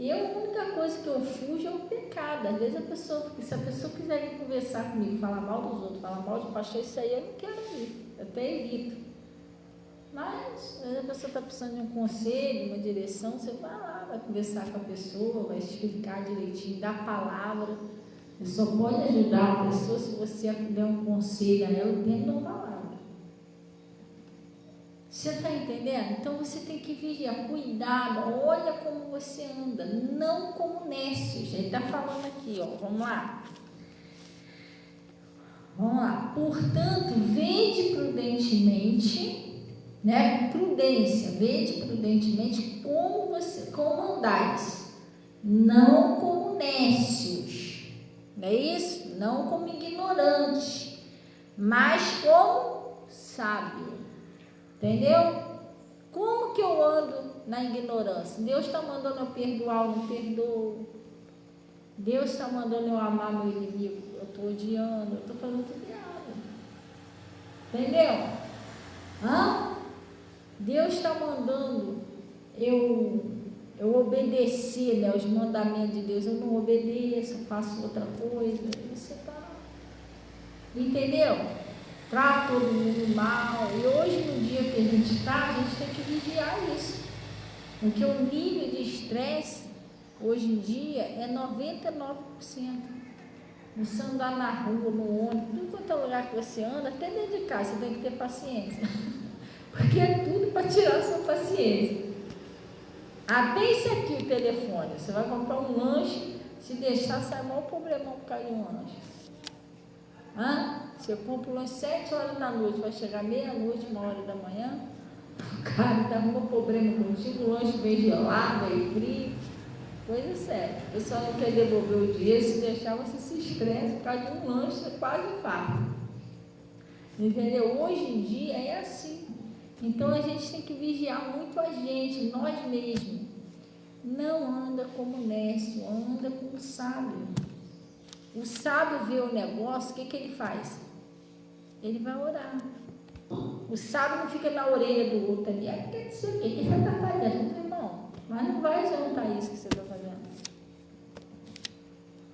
A única coisa que eu fujo é o pecado. Às vezes se a pessoa quiser vir conversar comigo, falar mal dos outros, falar mal de pastor, isso aí eu não quero ouvir, eu até evito. Mas às vezes a pessoa está precisando de um conselho, uma direção, você vai lá, vai conversar com a pessoa, vai explicar direitinho, dar palavra. Você só pode ajudar a pessoa se você der um conselho a ela dentro da palavra. Você está entendendo? Então você tem que vigiar, cuidado, olha como você anda, não como nécios. Ele está falando aqui, ó, vamos lá. Vamos lá. Portanto, vede prudentemente, né? Prudência, vede prudentemente como andais, não como nécios, não é isso? Não como ignorantes, mas como sábio. Entendeu? Como que eu ando na ignorância? Deus está mandando eu perdoar, eu não perdoo. Deus está mandando eu amar meu inimigo, eu estou odiando, eu estou fazendo tudo errado. Entendeu? Deus está mandando eu obedecer, né, os mandamentos de Deus. Eu não obedeço, eu faço outra coisa. Você está... Entendeu? Trata todo mundo mal. E hoje, no dia que a gente está, a gente tem que vigiar isso. Porque o nível de estresse, hoje em dia, é 99%. Você andar na rua, no ônibus, tudo quanto é lugar que você anda, até dentro de casa, você tem que ter paciência. Porque é tudo para tirar a sua paciência. Até esse aqui, o telefone. Você vai comprar um lanche, se deixar, sai maior problemão por causa de um lanche. Você compra o lanche 7 horas da noite, vai chegar meia-noite, 1h da manhã, o cara dá um problema contigo, o lanche vem gelado, vem frio, coisa séria. O pessoal não quer devolver o dinheiro, se deixar você se estressa por causa de um lanche, você quase farta. Entendeu? Hoje em dia é assim. Então a gente tem que vigiar muito a gente, nós mesmos. Não anda como nécio, anda como sábio. O sábio vê o negócio, o que ele faz? Ele vai orar. O sábio não fica na orelha do outro ali. Quer dizer o quê? O que você está fazendo, meu irmão? Mas não vai adiantar isso que você está fazendo.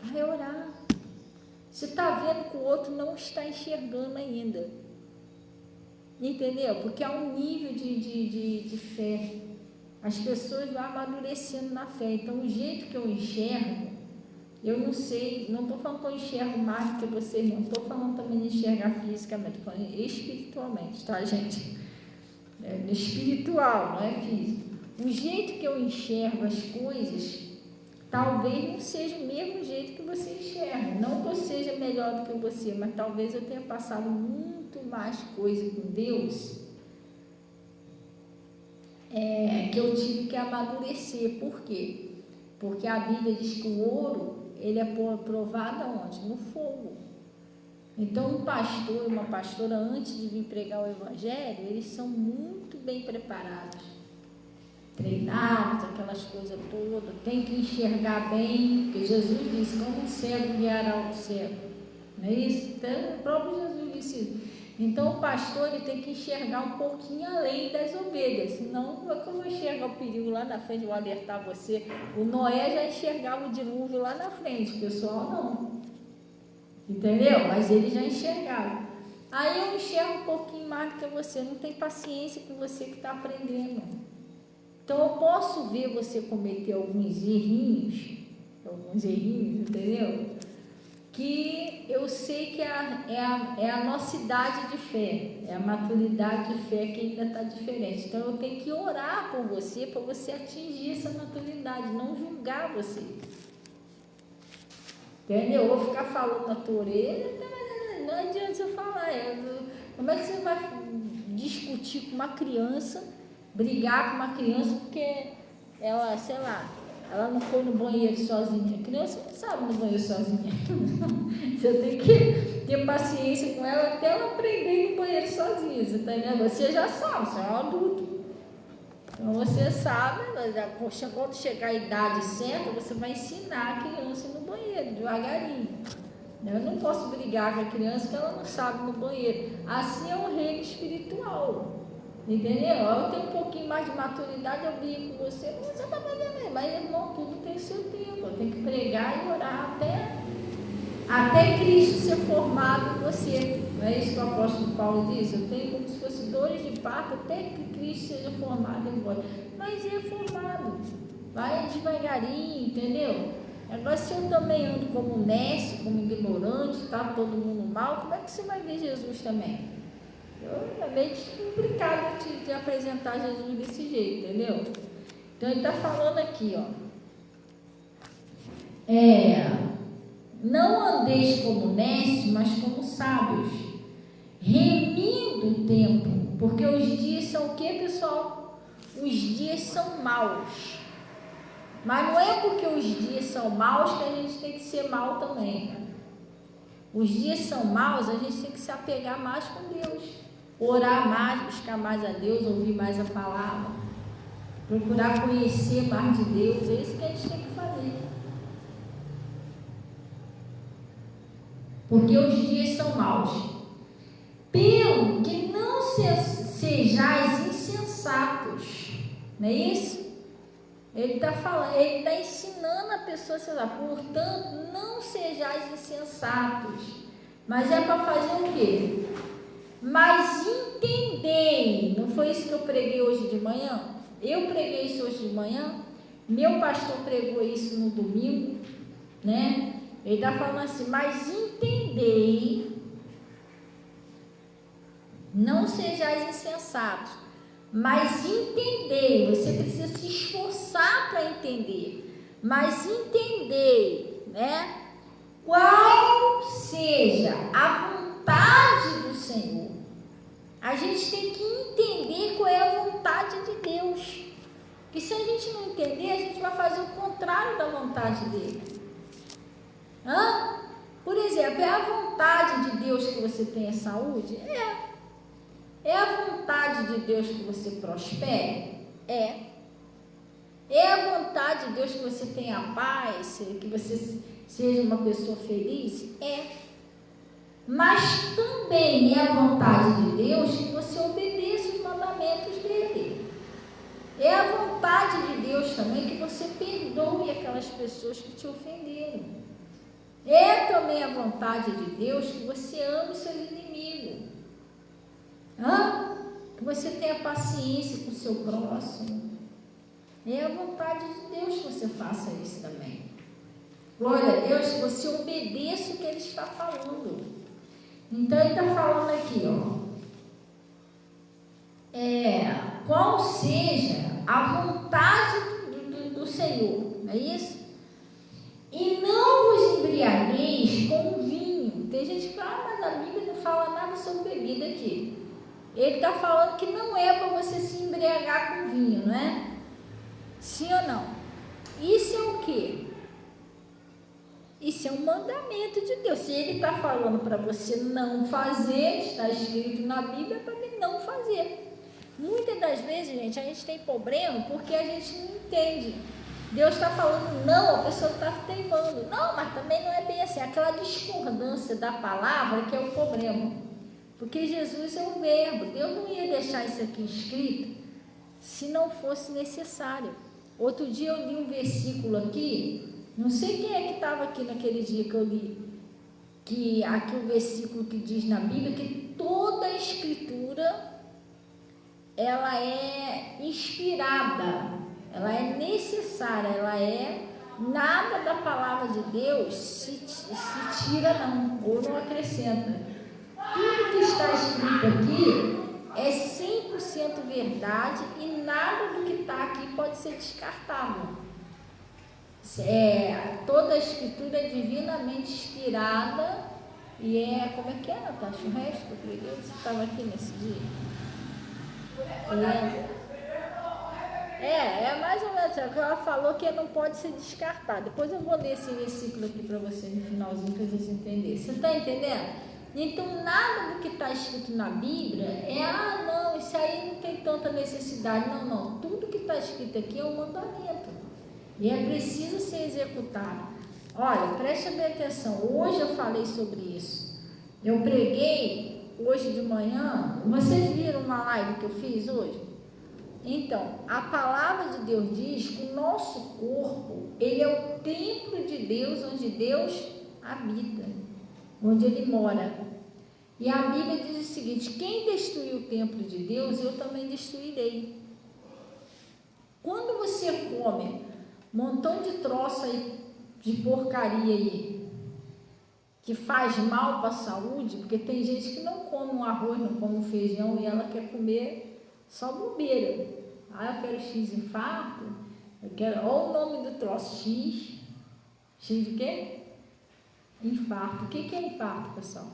Vai orar. Você está vendo que o outro não está enxergando ainda. Entendeu? Porque há um nível de fé. As pessoas vão amadurecendo na fé. Então, o jeito que eu enxergo, eu não sei, não estou falando que eu enxergo mais do que vocês, não estou falando também de enxergar fisicamente, estou falando espiritualmente, tá, gente? É espiritual, não é físico. O jeito que eu enxergo as coisas, talvez não seja o mesmo jeito que você enxerga. Não que eu seja melhor do que você, mas talvez eu tenha passado muito mais coisa com Deus, que eu tive que amadurecer. Por quê? Porque a Bíblia diz que o ouro, ele é provado aonde? No fogo. Então, um pastor e uma pastora, antes de vir pregar o Evangelho, eles são muito bem preparados, treinados, aquelas coisas todas, tem que enxergar bem, porque Jesus disse, como um cego guiará o cego, não é isso? Então, o próprio Jesus disse isso. Então, o pastor, ele tem que enxergar um pouquinho além das ovelhas, senão, como é que eu vou enxergar o perigo lá na frente, vou alertar você? O Noé já enxergava o dilúvio lá na frente, o pessoal não. Entendeu? Mas ele já enxergava. Aí eu enxergo um pouquinho mais do que você, não tem paciência com você que está aprendendo. Então, eu posso ver você cometer alguns errinhos, entendeu? Que eu sei que é a nossa idade de fé, é a maturidade de fé que ainda está diferente. Então, eu tenho que orar por você, para você atingir essa maturidade, não julgar você. Entendeu? Eu vou ficar falando na tua orelha, não adianta você falar. Como é que você vai discutir com uma criança, brigar com uma criança porque ela, sei lá, ela não foi no banheiro sozinha? A criança não sabe no banheiro sozinha. Você tem que ter paciência com ela até ela aprender a ir no banheiro sozinha. Você tá entendendo? Você já sabe, você é um adulto. Então você sabe, quando chegar a idade certa, você vai ensinar a criança no banheiro, devagarinho. Eu não posso brigar com a criança que ela não sabe no banheiro. Assim é o reino espiritual. Entendeu? Eu tenho um pouquinho mais de maturidade, eu brinco com você, você está fazendo, mas irmão, tudo tem seu tempo. Eu tenho que pregar e orar até Cristo ser formado em você. Não é isso que o apóstolo Paulo diz? Eu tenho como se fosse dores de parto até que Cristo seja formado em vós. Mas é formado, vai devagarinho, entendeu? Agora, se eu também ando como nécio, como ignorante, tá todo mundo mal, como é que você vai ver Jesus também? É meio complicado de apresentar Jesus desse jeito, entendeu? Então ele está falando aqui, ó. Não andeis como nécios, mas como sábios, remindo o tempo, porque os dias são o que, pessoal? Os dias são maus. Mas não é porque os dias são maus que a gente tem que ser mau também. Né? Os dias são maus, a gente tem que se apegar mais com Deus. Orar mais, buscar mais a Deus, ouvir mais a palavra, procurar conhecer mais de Deus, é isso que a gente tem que fazer. Porque os dias são maus. Pelo que não sejais insensatos, não é isso? Ele está falando, ele está ensinando a pessoa a ser lá. Portanto, não sejais insensatos. Mas é para fazer o quê? Mas entendei, não foi isso que eu preguei hoje de manhã? Eu preguei isso hoje de manhã, meu pastor pregou isso no domingo, né? Ele está falando assim, mas entendei, não sejais insensatos, mas entendei, você precisa se esforçar para entender, mas entendei, né? Qual seja a vontade do Senhor. A gente tem que entender qual é a vontade de Deus. Porque se a gente não entender, a gente vai fazer o contrário da vontade dele. Por exemplo, é a vontade de Deus que você tenha saúde? É a vontade de Deus que você prospere? É a vontade de Deus que você tenha paz, que você seja uma pessoa feliz? Mas também é a vontade de Deus que você obedeça os mandamentos dele. É a vontade de Deus também que você perdoe aquelas pessoas que te ofenderam. É também a vontade de Deus que você ame os seus inimigos. Que você tenha paciência com o seu próximo. É a vontade de Deus que você faça isso também. Glória a Deus, que você obedeça o que ele está falando. Então ele está falando aqui, qual seja a vontade do Senhor, não é isso? E não vos embriagueis com vinho. Tem gente que fala, mas a Bíblia não fala nada sobre bebida aqui. Ele está falando que não é para você se embriagar com vinho, não é? Sim ou não? Isso é o quê? Isso é um mandamento de Deus. Se ele está falando para você não fazer, está escrito na Bíblia para ele não fazer. Muitas das vezes, gente, a gente tem problema porque a gente não entende. Deus está falando não, a pessoa está teimando. Não, mas também não é bem assim. Aquela discordância da palavra que é o problema. Porque Jesus é o verbo. Deus não ia deixar isso aqui escrito se não fosse necessário. Outro dia eu li um versículo aqui. Não sei quem é que estava aqui naquele dia que eu li, que aqui o versículo que diz na Bíblia que toda a Escritura, ela é inspirada, ela é necessária, ela é, nada da palavra de Deus se tira não, ou não acrescenta. Tudo que está escrito aqui é 100% verdade e nada do que está aqui pode ser descartado. Toda a Escritura é divinamente inspirada e como é que é, Natasha? O resto do preguei, você estava aqui nesse dia? Mais ou menos o que ela falou, que não pode ser descartado. Depois eu vou ler esse versículo aqui para vocês no finalzinho, para vocês entenderem. Você está entendendo? Então nada do que está escrito na Bíblia não, isso aí não tem tanta necessidade. Não, tudo que está escrito aqui é um mandamento. E é preciso ser executado. Olha, preste bem atenção. Hoje eu falei sobre isso. Eu preguei hoje de manhã, vocês viram uma live que eu fiz hoje? Então, a palavra de Deus diz que o nosso corpo, ele é o templo de Deus, onde Deus habita, onde ele mora. E a Bíblia diz o seguinte: quem destruiu o templo de Deus, eu também destruirei. Quando você come um montão de troço aí, de porcaria aí, que faz mal para a saúde, porque tem gente que não come um arroz, não come um feijão e ela quer comer só bobeira. Ah, eu quero X infarto, eu quero, olha o nome do troço, X de quê? Infarto. O que é infarto, pessoal?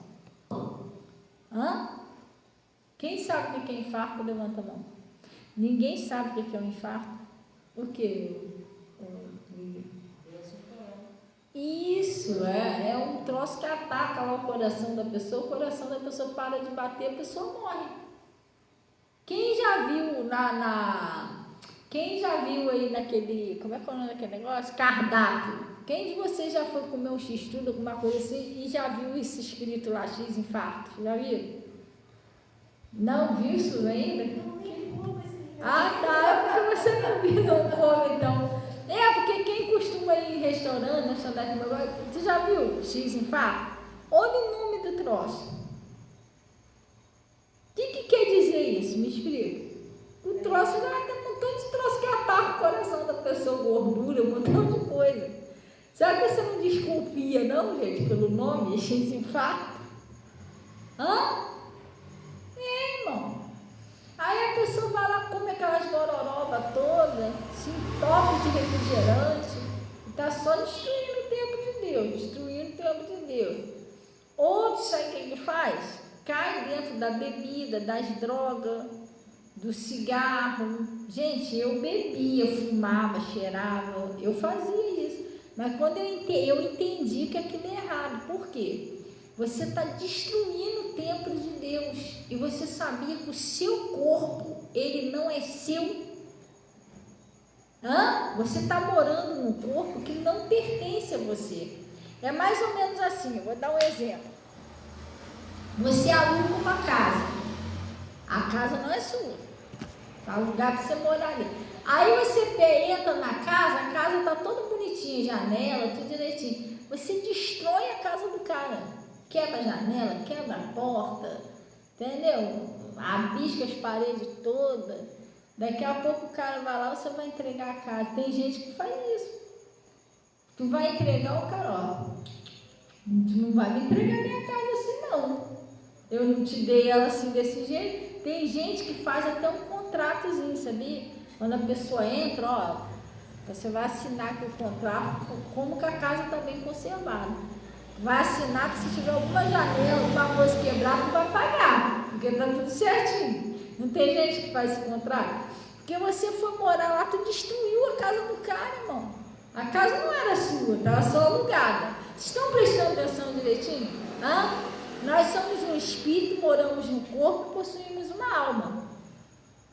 Quem sabe o que é infarto? Levanta a mão. Ninguém sabe o que é um infarto? O que? Isso, é um troço que ataca lá o coração da pessoa, o coração da pessoa para de bater, a pessoa morre. Quem já viu quem já viu aí naquele, como é que é o nome daquele negócio? Cardápio. Quem de vocês já foi comer um x-tudo, alguma coisa assim, e já viu isso escrito lá, X infarto? Já viu? Não viu isso ainda? Ah, tá, é porque você não viu, não come, então. É, porque quem costuma ir em restaurante, você já viu X infarto? Olha o nome do troço. O que quer dizer isso? Me explica. O troço, tem um montão de troço que ataca o coração da pessoa, gordura, um montão de coisa. Será que você não desconfia, não, gente, pelo nome, X infarto? Irmão. Aí a pessoa vai lá, come aquelas gororoba toda, se entope de refrigerante, e está só destruindo o templo de Deus, destruindo o templo de Deus. Outros, sabe o que ele faz? Cai dentro da bebida, das drogas, do cigarro. Gente, eu bebia, fumava, cheirava, eu fazia isso. Mas quando eu entendi que aquilo é errado. Por quê? Você está destruindo o templo de Deus. E você sabia que o seu corpo, ele não é seu? Você está morando num corpo que não pertence a você. É mais ou menos assim, eu vou dar um exemplo. Você aluga uma casa. A casa não é sua. Está alugado para você morar ali. Aí você entra na casa, a casa está toda bonitinha, janela, tudo direitinho. Você destrói a casa do cara. Quebra a janela, quebra a porta, entendeu? Abisca as paredes todas. Daqui a pouco o cara vai lá, você vai entregar a casa. Tem gente que faz isso. Tu vai entregar o cara, ó. Tu não vai me entregar minha casa assim, não. Eu não te dei ela assim desse jeito. Tem gente que faz até um contratozinho, sabia? Quando a pessoa entra, ó, você vai assinar aqui o contrato, como que a casa está bem conservada. Vai assinar que se tiver alguma janela, alguma coisa quebrar, tu vai pagar, porque está tudo certinho. Não tem gente que faz esse contrato? Porque você foi morar lá, tu destruiu a casa do cara, irmão. A casa não era sua, estava só alugada. Vocês estão prestando atenção direitinho? Nós somos um espírito, moramos no corpo, possuímos uma alma.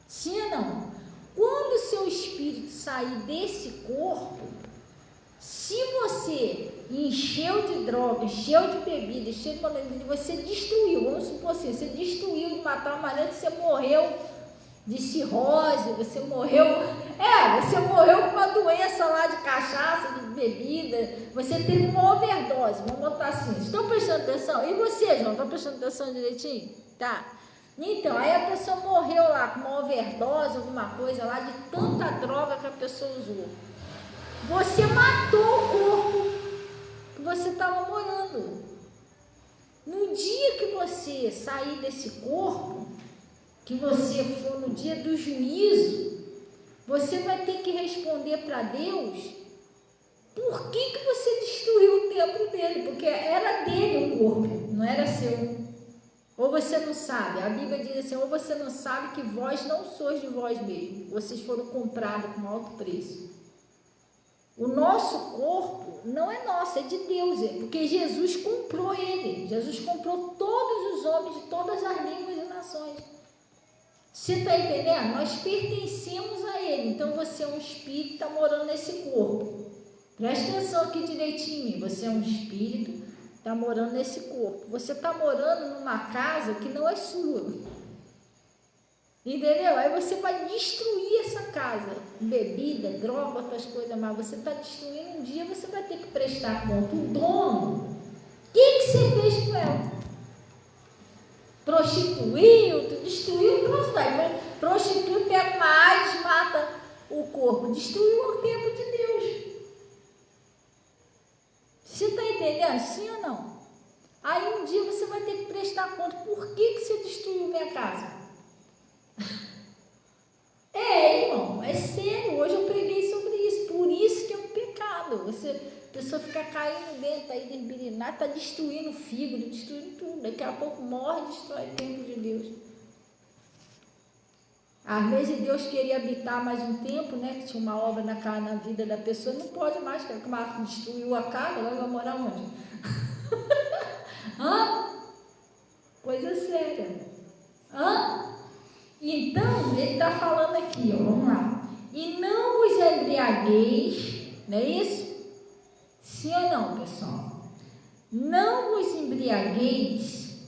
Sim ou não? Quando o seu espírito sair desse corpo, se você encheu de droga, encheu de bebida, encheu de maneira, você destruiu, vamos supor assim, você destruiu de matar uma maneira que você morreu de cirrose, você morreu com uma doença lá de cachaça, de bebida, você teve uma overdose, vamos botar assim. Estão prestando atenção? E você, João, estão prestando atenção direitinho? Tá. Então, aí a pessoa morreu lá com uma overdose, alguma coisa lá, de tanta droga que a pessoa usou. Você matou o corpo que você estava morando. No dia que você sair desse corpo, que você for no dia do juízo, você vai ter que responder para Deus por que você destruiu o templo dele, porque era dele o corpo, não era seu. Ou você não sabe, a Bíblia diz assim, ou você não sabe que vós não sois de vós mesmos, vocês foram comprados com alto preço. O nosso corpo não é nosso, é de Deus, porque Jesus comprou ele. Jesus comprou todos os homens de todas as línguas e nações. Você está entendendo? Nós pertencemos a ele. Então você é um espírito que está morando nesse corpo. Presta atenção aqui direitinho em mim. Você é um espírito, está morando nesse corpo. Você está morando numa casa que não é sua. Entendeu? Aí você vai destruir essa casa. Bebida, droga, outras coisas, mas você está destruindo. Um dia você vai ter que prestar conta. O dono, o que você fez com ela? Prostituiu, tu destruiu, pronto, vai. Prostituiu, pega uma AIDS, mata o corpo. Destruiu o tempo de Deus. Você está entendendo? Sim ou não? Aí um dia você vai ter que prestar conta. Por que você destruiu minha casa? Irmão, é sério. Hoje eu preguei sobre isso. Por isso que é um pecado. A pessoa fica caindo dentro aí, desbirinada, está destruindo o fígado, destruindo tudo. Daqui a pouco morre e destrói o templo de Deus. Às vezes Deus queria habitar mais um tempo, né? Que tinha uma obra na vida da pessoa, não pode mais, porque destruiu a casa, agora vai morar onde? Coisa séria. Então, ele está falando aqui, vamos lá. E não vos embriagueis, não é isso? Sim ou não, pessoal? Não vos embriagueis,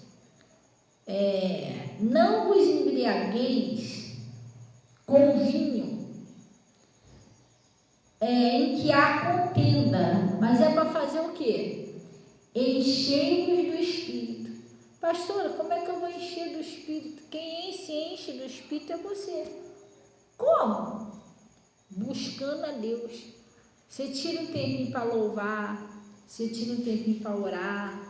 com vinho, em que há contenda, mas é para fazer o quê? Enchei-vos do Espírito. Pastora, como é que eu vou encher do Espírito? Quem se enche do Espírito é você. Como? Buscando a Deus. Você tira um tempinho para louvar, você tira um tempinho para orar,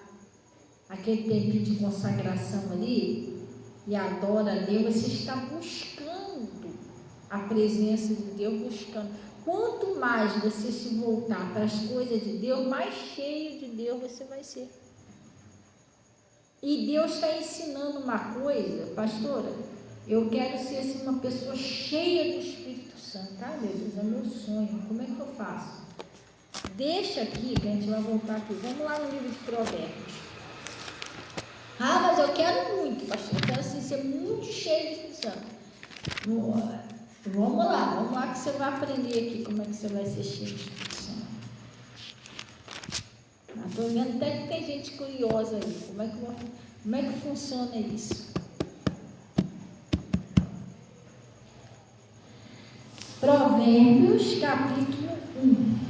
aquele tempinho de consagração ali, e adora a Deus, você está buscando a presença de Deus, buscando. Quanto mais você se voltar para as coisas de Deus, mais cheio de Deus você vai ser. E Deus está ensinando uma coisa, pastora, eu quero ser assim, uma pessoa cheia do Espírito Santo, tá, meu Deus, é meu sonho, como é que eu faço? Deixa aqui, que a gente vai voltar aqui, vamos lá no livro de Provérbios. Mas eu quero muito, pastor, eu quero assim, ser muito cheio do Espírito Santo. Vamos lá que você vai aprender aqui como é que você vai ser cheio do Espírito Santo. Estou vendo até que tem gente curiosa aí, como é que funciona isso? Provérbios, capítulo 1.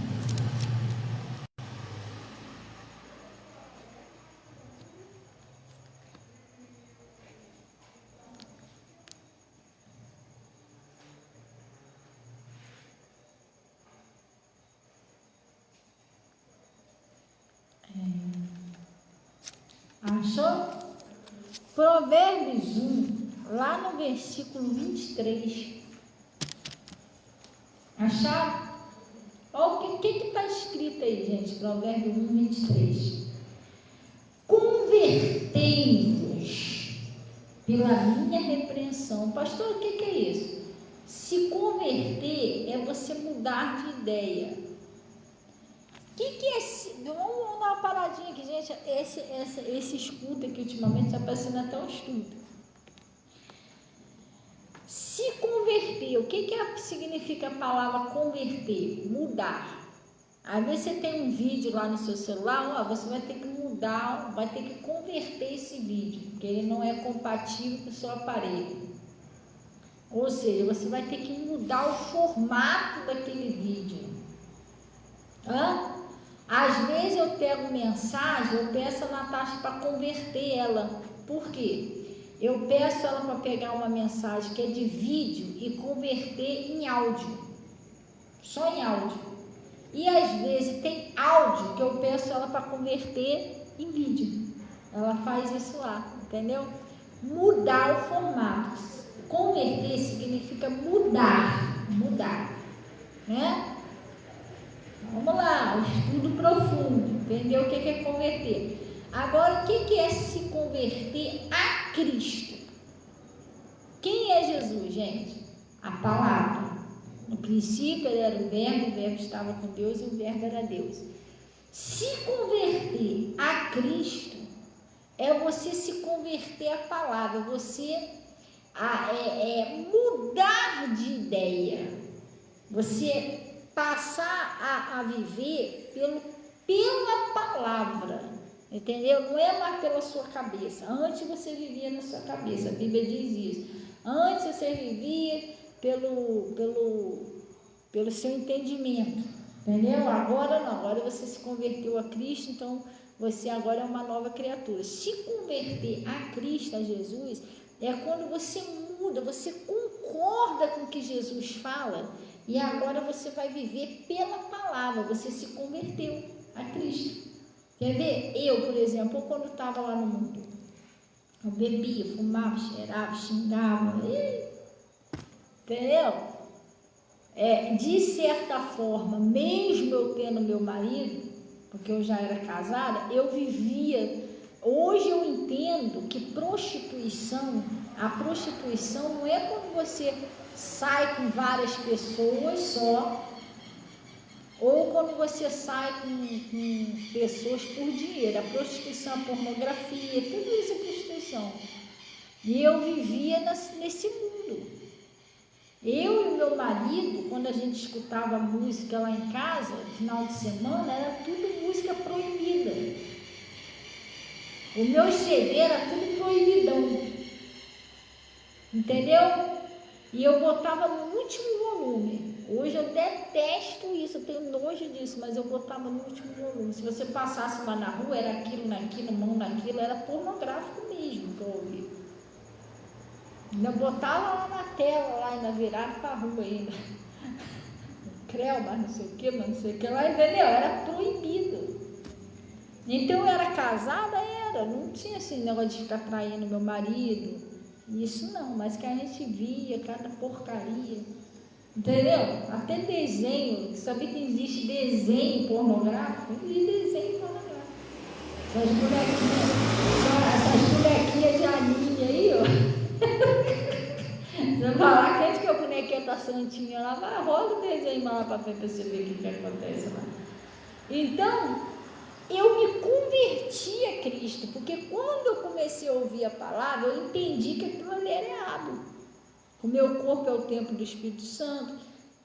Achou? Provérbios 1, lá no versículo 23. Acharam? Olha o que está escrito aí, gente. Provérbios 1, 23. Convertei-vos pela minha repreensão. Pastor, o que é isso? Se converter é você mudar de ideia. O que é esse? Vamos dar uma paradinha aqui, gente. Esse estudo aqui ultimamente está parecendo até um estudo. Se converter, o que significa a palavra converter? Mudar. Às vezes você tem um vídeo lá no seu celular, você vai ter que mudar, vai ter que converter esse vídeo, porque ele não é compatível com o seu aparelho. Ou seja, você vai ter que mudar o formato daquele vídeo. Às vezes eu pego mensagem, eu peço a Natasha para converter ela. Por quê? Eu peço ela para pegar uma mensagem que é de vídeo e converter em áudio. Só em áudio. E às vezes tem áudio que eu peço ela para converter em vídeo. Ela faz isso lá, entendeu? Mudar o formato. Converter significa mudar, né? Vamos lá, estudo profundo, entendeu o que é converter? Agora, o que é se converter a Cristo? Quem é Jesus, gente? A palavra. No princípio ele era o verbo estava com Deus e o verbo era Deus. Se converter a Cristo é você se converter à palavra, você mudar de ideia, você passar a viver pela palavra. entendeu? Não é mais pela sua cabeça. Antes você vivia na sua cabeça, a Bíblia diz isso. Antes você vivia pelo seu entendimento, entendeu? Agora não, agora você se converteu a Cristo, então você agora é uma nova criatura. Se converter a Cristo, a Jesus, é quando você muda, você concorda com o que Jesus fala e agora você vai viver pela palavra, você se converteu a Cristo. Quer ver? Eu, por exemplo, quando estava lá no mundo, eu bebia, fumava, cheirava, xingava, entendeu? De certa forma, mesmo eu tendo meu marido, porque eu já era casada, eu vivia. Hoje eu entendo que a prostituição não é quando você sai com várias pessoas só, ou quando você sai com pessoas por dinheiro. A prostituição, a pornografia, tudo isso é prostituição. E eu vivia nesse mundo. Eu e o meu marido, quando a gente escutava música lá em casa, no final de semana, era tudo música proibida. O meu CD era tudo proibidão. Entendeu? E eu botava no último volume. Hoje eu detesto isso, eu tenho nojo disso, mas eu botava no último volume. Se você passasse lá na rua, era aquilo, naquilo, mão naquilo, era pornográfico mesmo que eu ouvia. Ainda botava lá na tela, lá ainda virava para a rua ainda. Creu, mas não sei o que, mas não sei o que lá, entendeu? Era proibido. Então eu era casada, não tinha assim negócio de ficar traindo meu marido, isso não, mas que a gente via cada porcaria, entendeu? Até desenho, sabia que existe desenho pornográfico? Existe desenho pornográfico. Essas bonequinhas de anime aí, ó. Você falar que antes que a bonequinha tá santinha lá, vai, rola o desenho lá para você ver o que acontece lá. Então, eu me converti a Cristo, porque quando eu comecei a ouvir a palavra, eu entendi que aquilo ali era errado. O meu corpo é o templo do Espírito Santo,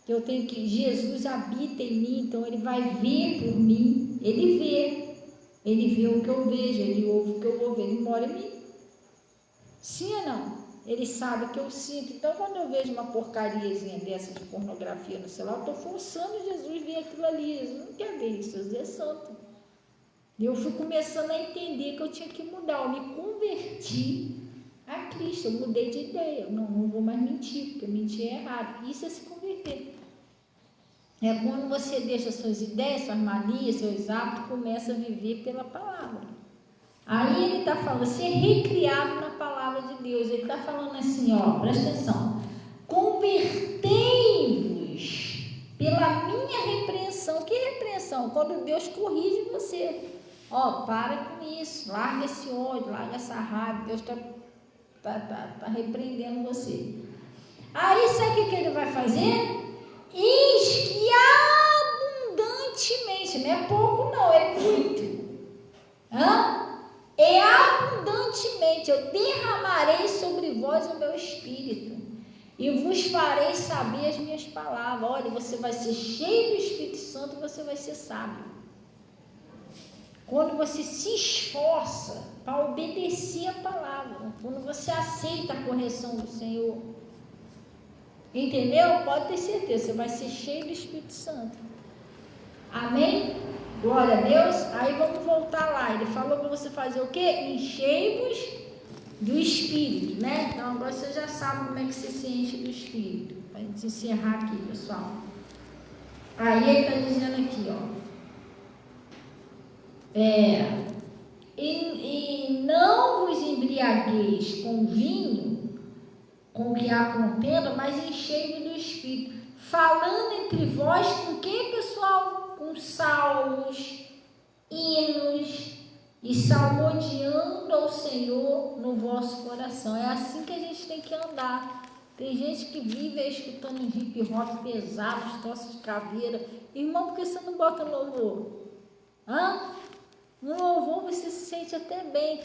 que eu tenho que Jesus habita em mim, então ele vai ver por mim, ele vê o que eu vejo, ele ouve o que eu ouvo, ele mora em mim. Sim ou não? Ele sabe o que eu sinto. Então, quando eu vejo uma porcariazinha dessa de pornografia no celular, eu estou forçando Jesus a ver aquilo ali. Jesus não quer ver isso, Jesus é santo. E eu fui começando a entender que eu tinha que mudar. Eu me converti a Cristo, eu mudei de ideia. Eu não vou mais mentir, porque mentir é errado. Isso é se converter. É quando você deixa suas ideias, suas manias, seus hábitos, começa a viver pela palavra. Aí ele está falando, ser recriado na palavra de Deus. Ele está falando assim, ó, presta atenção. Convertei-vos pela minha repreensão. Que repreensão? Quando Deus corrige você. Ó, para com isso, larga esse ódio, larga essa raiva. Deus está repreendendo você. Aí sabe o que ele vai fazer? Eis que abundantemente, não é pouco não, é muito. É abundantemente, eu derramarei sobre vós o meu espírito e vos farei saber as minhas palavras. Olha, você vai ser cheio do Espírito Santo, você vai ser sábio. Quando você se esforça para obedecer a palavra, quando você aceita a correção do Senhor, entendeu? Pode ter certeza, você vai ser cheio do Espírito Santo. Amém? Glória a Deus. Aí vamos voltar lá. Ele falou para você fazer o quê? Enchei-vos do Espírito, né? Então agora você já sabe como é que você se enche do Espírito. Para a gente encerrar aqui, pessoal. Aí ele está dizendo aqui, ó. E não vos embriagueis com vinho, com que há contenda, mas enchei-vos do Espírito. Falando entre vós com quem, pessoal? Com salmos, hinos e salmodiando ao Senhor no vosso coração. É assim que a gente tem que andar. Tem gente que vive escutando um hip hop pesado, troços de caveira. Irmão, por que você não bota louvor? No louvor você se sente até bem.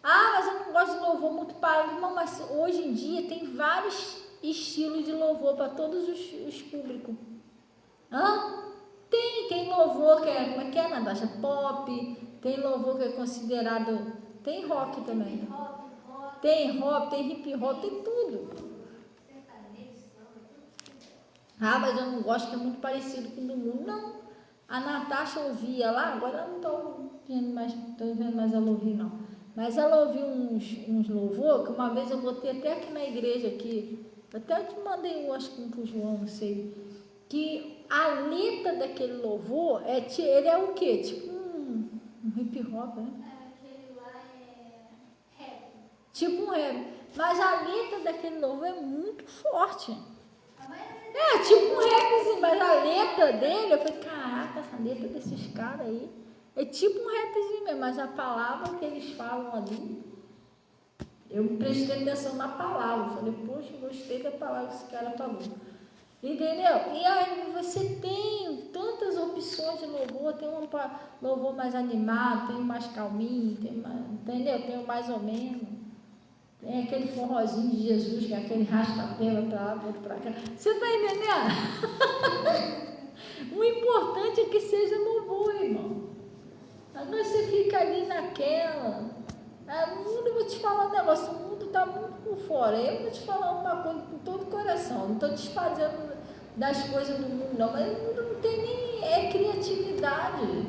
Mas eu não gosto de louvor muito parado. Irmão, mas hoje em dia tem vários estilos de louvor para todos os públicos. Tem louvor que é, como é que é, Natasha? Pop, Tem louvor que é considerado... Tem rock também. Tem rock, tem hip hop, tem tudo. Ah, mas eu não gosto, que é muito parecido com o do mundo. Não. A Natasha ouvia lá, agora eu não estou vendo mais ela ouvir, não. Mas ela ouviu uns louvor, que uma vez eu botei até aqui na igreja, aqui. Até te mandei, eu acho que pro João, não sei. Que a letra daquele louvor, ele é o quê? Tipo um hip hop, né? Aquele lá é rap. Tipo um rap. Mas a letra daquele louvor é muito forte. Tipo um rapzinho, mas a letra dele, eu falei, caraca, essa letra desses caras aí, é tipo um rapzinho mesmo, mas a palavra que eles falam ali, eu prestei atenção na palavra, falei, poxa, gostei da palavra que esse cara falou, entendeu? E aí você tem tantas opções de louvor, tem um louvor mais animado, tem um mais calminho, tem mais, entendeu? Tem um mais ou menos. Tem aquele forrozinho de Jesus, que é aquele rastapela para lá, outro para cá. Você está entendendo? O importante é que seja louvor, irmão. Agora você fica ali naquela. O mundo, eu vou te falar um negócio, o mundo está muito por fora. Eu vou te falar uma coisa com todo o coração. Não estou desfazendo das coisas do mundo, não. Mas o mundo não tem nem criatividade.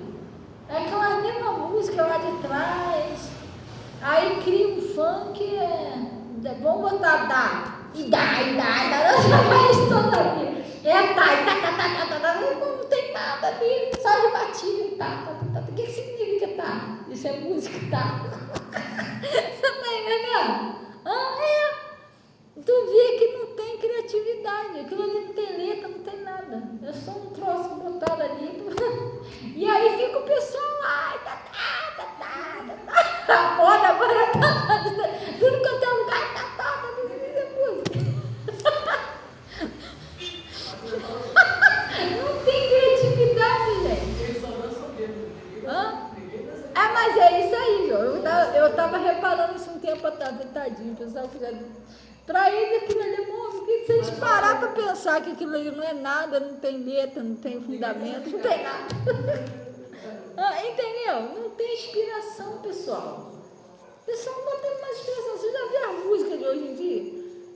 É aquela mesma música lá de trás. Aí cria um funk, vamos botar dá, e dá, já vai isso toda a vida. Não tem nada ali, só de batida e tá. O que significa tá? Isso é música, tá? Você tá entendendo? Tu vê que não tem criatividade, aquilo ali não tem letra, não tem nada. É só um troço botado ali. E aí fica o pessoal lá, a moda agora tudo quanto é lugar, música. Não tem criatividade, gente. Mas é isso aí, João. Eu tava reparando isso um tempo atrás, tadinho, o pessoal que já... Para ele aquilo ali é bom, porque se eles parar para pensar que aquilo ali não é nada, não tem letra, não tem fundamento, não tem nada. Entendeu? Não tem inspiração, pessoal. O pessoal não tem mais inspiração. Você já viu a música de hoje em dia?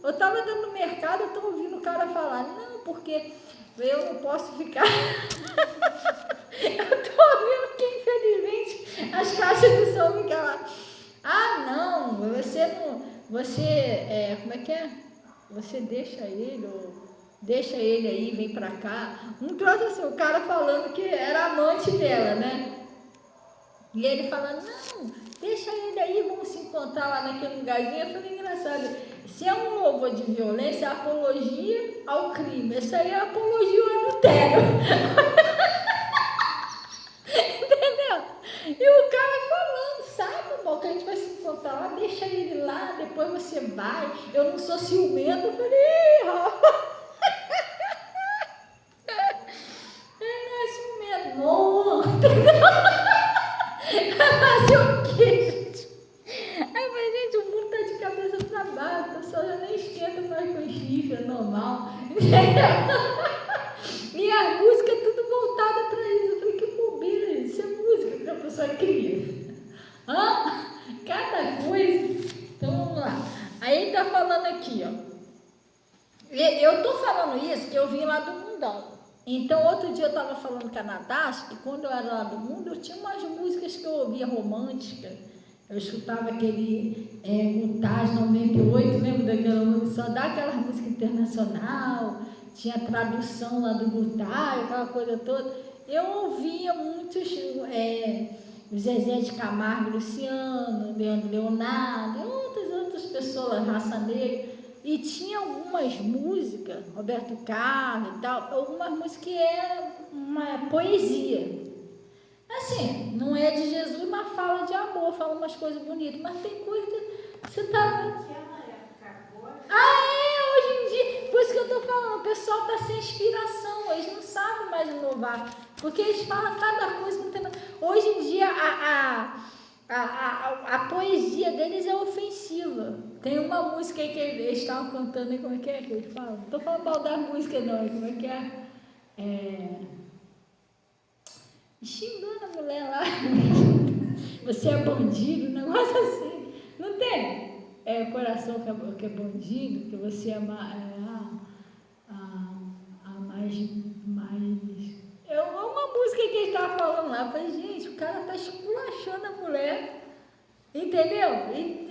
Eu estava dentro do mercado, eu estou ouvindo o cara falar, não, porque eu não posso ficar... Eu estou ouvindo que, infelizmente, as caixas de som ficam lá. Não, você não... como é que é? Você deixa ele, ou deixa ele aí, vem pra cá. Um troço assim, o cara falando que era amante dela, né? E ele falando, não, deixa ele aí, vamos se encontrar lá naquele lugarzinho. Eu falei, engraçado, se é um louvor de violência, é apologia ao crime. Isso aí é apologia ao adultério. Entendeu? E o cara falando, sabe, irmão, que a gente vai se encontrar lá, deixa ele lá, depois você vai. Eu não sou ciumento. Eu falei, não é ciumento, não. Fazer o quê, gente? Aí, mas, gente, o mundo tá de cabeça pra baixo, o pessoal já nem esquenta mais com chifre, é normal. E a música é tudo voltada para isso. Eu falei, que bobeira, isso é música que a pessoa cria. Cada coisa. Então vamos lá. Aí ele tá falando aqui, ó. Eu tô falando isso que eu vim lá do mundão. Então outro dia eu tava falando com a Natasha, e quando eu era lá do mundo, eu tinha umas músicas que eu ouvia românticas. Eu escutava aquele Gutage 98, lembra daquela música? Só dá aquela música internacional. Tinha tradução lá do Gutai, aquela coisa toda. Eu ouvia muitos Zezé de Camargo, Luciano, Leandro Leonardo, outras pessoas, Raça Negra. E tinha algumas músicas, Roberto Carlos e tal, algumas músicas que eram uma poesia. Assim, não é de Jesus, mas fala de amor, fala umas coisas bonitas. Mas tem coisa que você tá... hoje em dia, por isso que eu estou falando, o pessoal está sem inspiração, eles não sabem mais inovar, porque eles falam cada coisa que não tem nada. Hoje em dia a poesia deles é ofensiva. Tem uma música aí que eles estavam cantando, como é que eles falam? Não estou falando mal da música não, como é que é? Xingando a mulher lá. você é bandido, um negócio assim. Não tem? É o coração que é bandido, que você é mais. É uma música que ele estava falando lá. Eu falei, gente, o cara tá esculachando a mulher. Entendeu? E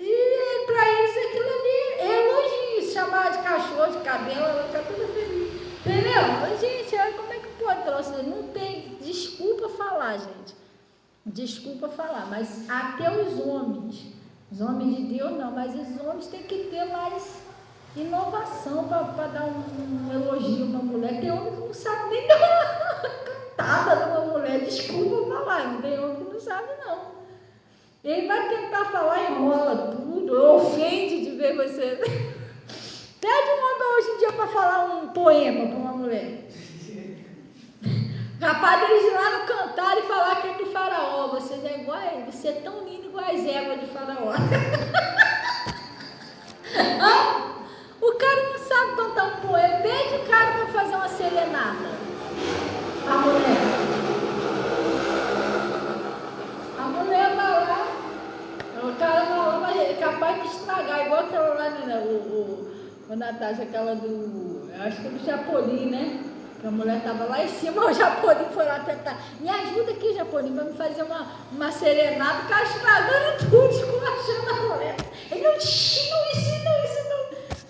para eles aquilo ali é elogio. Chamar de cachorro, de cabelo, ela fica toda feliz. Entendeu? Gente, olha como é que pode troço. Não tem. Desculpa falar, gente. Desculpa falar, mas até os homens de Deus não, mas os homens têm que ter mais inovação para dar um elogio a uma mulher. Tem homem que não sabe nem dar uma cantada numa mulher, desculpa falar, não tem homem que não sabe não. Ele vai tentar falar, enrola tudo, ofende de ver você. Pede um homem hoje em dia para falar um poema para uma mulher. Capaz deles ir lá no cantar e falar que é do faraó. Você é igual a ele, você é tão lindo igual as éguas de faraó. O cara não sabe cantar um poema. Pede o cara para fazer uma serenata. A mulher vai lá. O cara vai lá, mas é capaz de estragar. Igual aquela lá, né? O Natasha, aquela do... Eu acho que é do Chapolin, né? Que a mulher estava lá em cima, o Japolim foi lá tentar. Me ajuda aqui, Japolim, para me fazer uma serenata. O cara estragando tudo, esculachando a mulher. Ele não, isso não.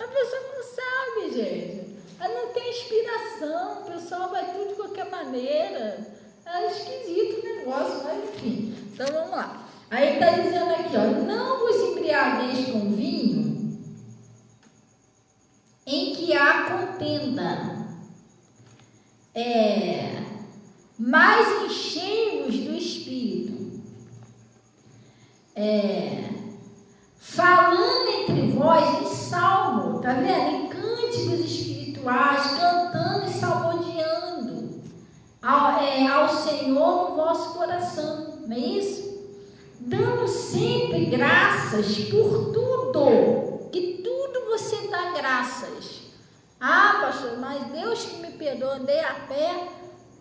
A pessoa não sabe, gente. Ela não tem inspiração. O pessoal vai tudo de qualquer maneira. É esquisito o negócio, mas enfim. Então vamos lá. Aí está dizendo aqui, ó. Não vos embriagueis com vinho em que há contenda. Mas enchei-vos do Espírito, falando entre vós em salmo, tá vendo? Em cânticos espirituais, cantando e salmodiando ao Senhor no vosso coração, não é isso? Dando sempre graças por tudo, que tudo você dá graças. Ah, pastor, mas Deus que me perdoa, andei a pé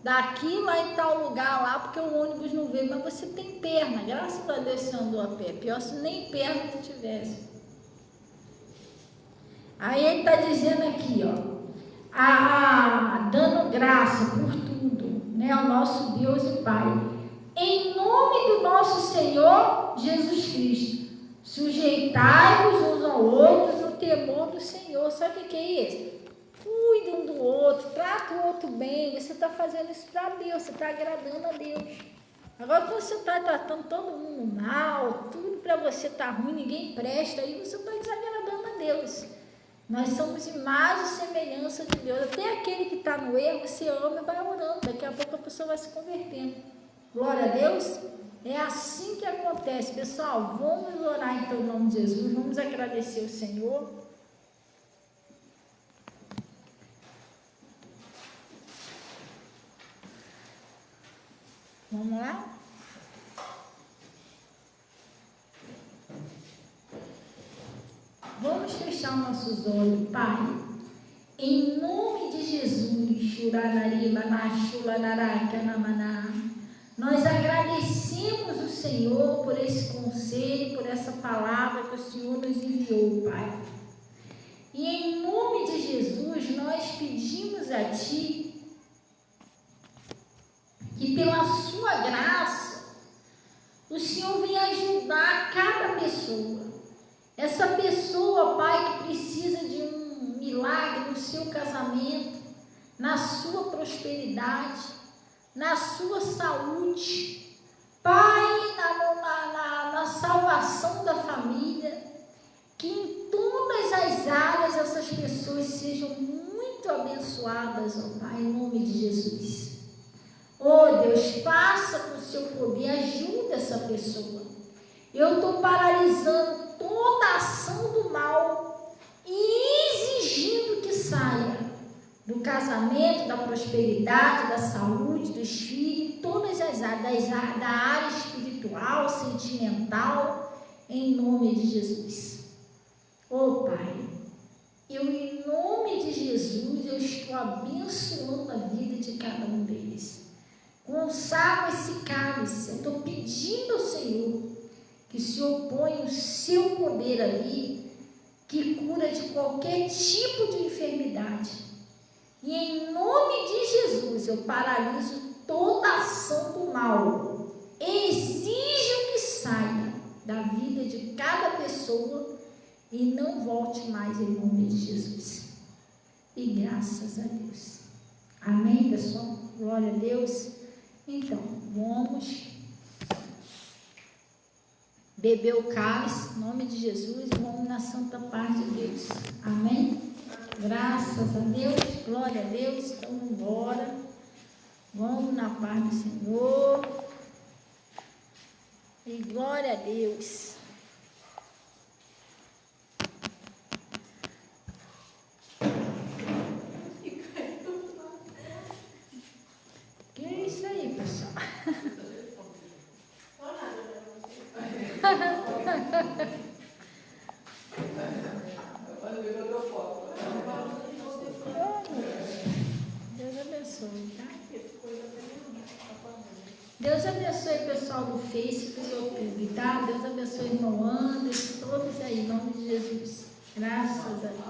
daqui lá em tal lugar lá, porque o ônibus não veio, mas você tem perna, graças a Deus você andou a pé, pior se nem perna tu tivesse. Aí ele está dizendo aqui, ó, dando graça por tudo, né, ao nosso Deus e Pai, em nome do nosso Senhor Jesus Cristo, sujeitai-vos uns ao outro no temor do Senhor. Sabe o que é isso? Cuide um do outro, trata o outro bem. Você está fazendo isso para Deus, você está agradando a Deus. Agora, quando você está tratando todo mundo mal, tudo para você está ruim, ninguém presta, aí você está desagradando a Deus. Nós somos imagem e semelhança de Deus. Até aquele que está no erro, você ama e vai orando. Daqui a pouco a pessoa vai se convertendo. Glória a Deus. É assim que acontece. Pessoal, vamos orar então em nome de Jesus. Vamos agradecer o Senhor. Vamos lá? Vamos fechar nossos olhos, Pai. Em nome de Jesus, nós agradecemos o Senhor por esse conselho, por essa palavra que o Senhor nos enviou, Pai. E em nome de Jesus, nós pedimos a Ti que pela sua graça, o Senhor venha ajudar cada pessoa. Essa pessoa, Pai, que precisa de um milagre no seu casamento, na sua prosperidade, na sua saúde, Pai, na salvação da família, que em todas as áreas essas pessoas sejam muito abençoadas, ó Pai, em nome de Jesus. Oh Deus, passa com o seu poder, ajuda essa pessoa. Eu estou paralisando toda a ação do mal e exigindo que saia do casamento, da prosperidade, da saúde, dos filhos, todas as áreas, da área espiritual, sentimental, em nome de Jesus. Oh Pai, eu em nome de Jesus, eu estou abençoando a vida de cada um deles. Consagro esse cálice, eu estou pedindo ao Senhor que o Senhor põe o seu poder ali, que cura de qualquer tipo de enfermidade. E em nome de Jesus, eu paraliso toda ação do mal. Exijo que saia da vida de cada pessoa e não volte mais em nome de Jesus. E graças a Deus. Amém, pessoal? Glória a Deus. Então, vamos beber o cálice, em nome de Jesus, e vamos na santa paz de Deus. Amém? Graças a Deus, glória a Deus. Então, vamos embora. Vamos na paz do Senhor. E glória a Deus. Que é isso aí, pessoal? Deus abençoe, tá? Deus abençoe o pessoal do Face, do YouTube, tá? Deus abençoe o irmão Anderson, todos aí, em nome de Jesus. Graças a Deus.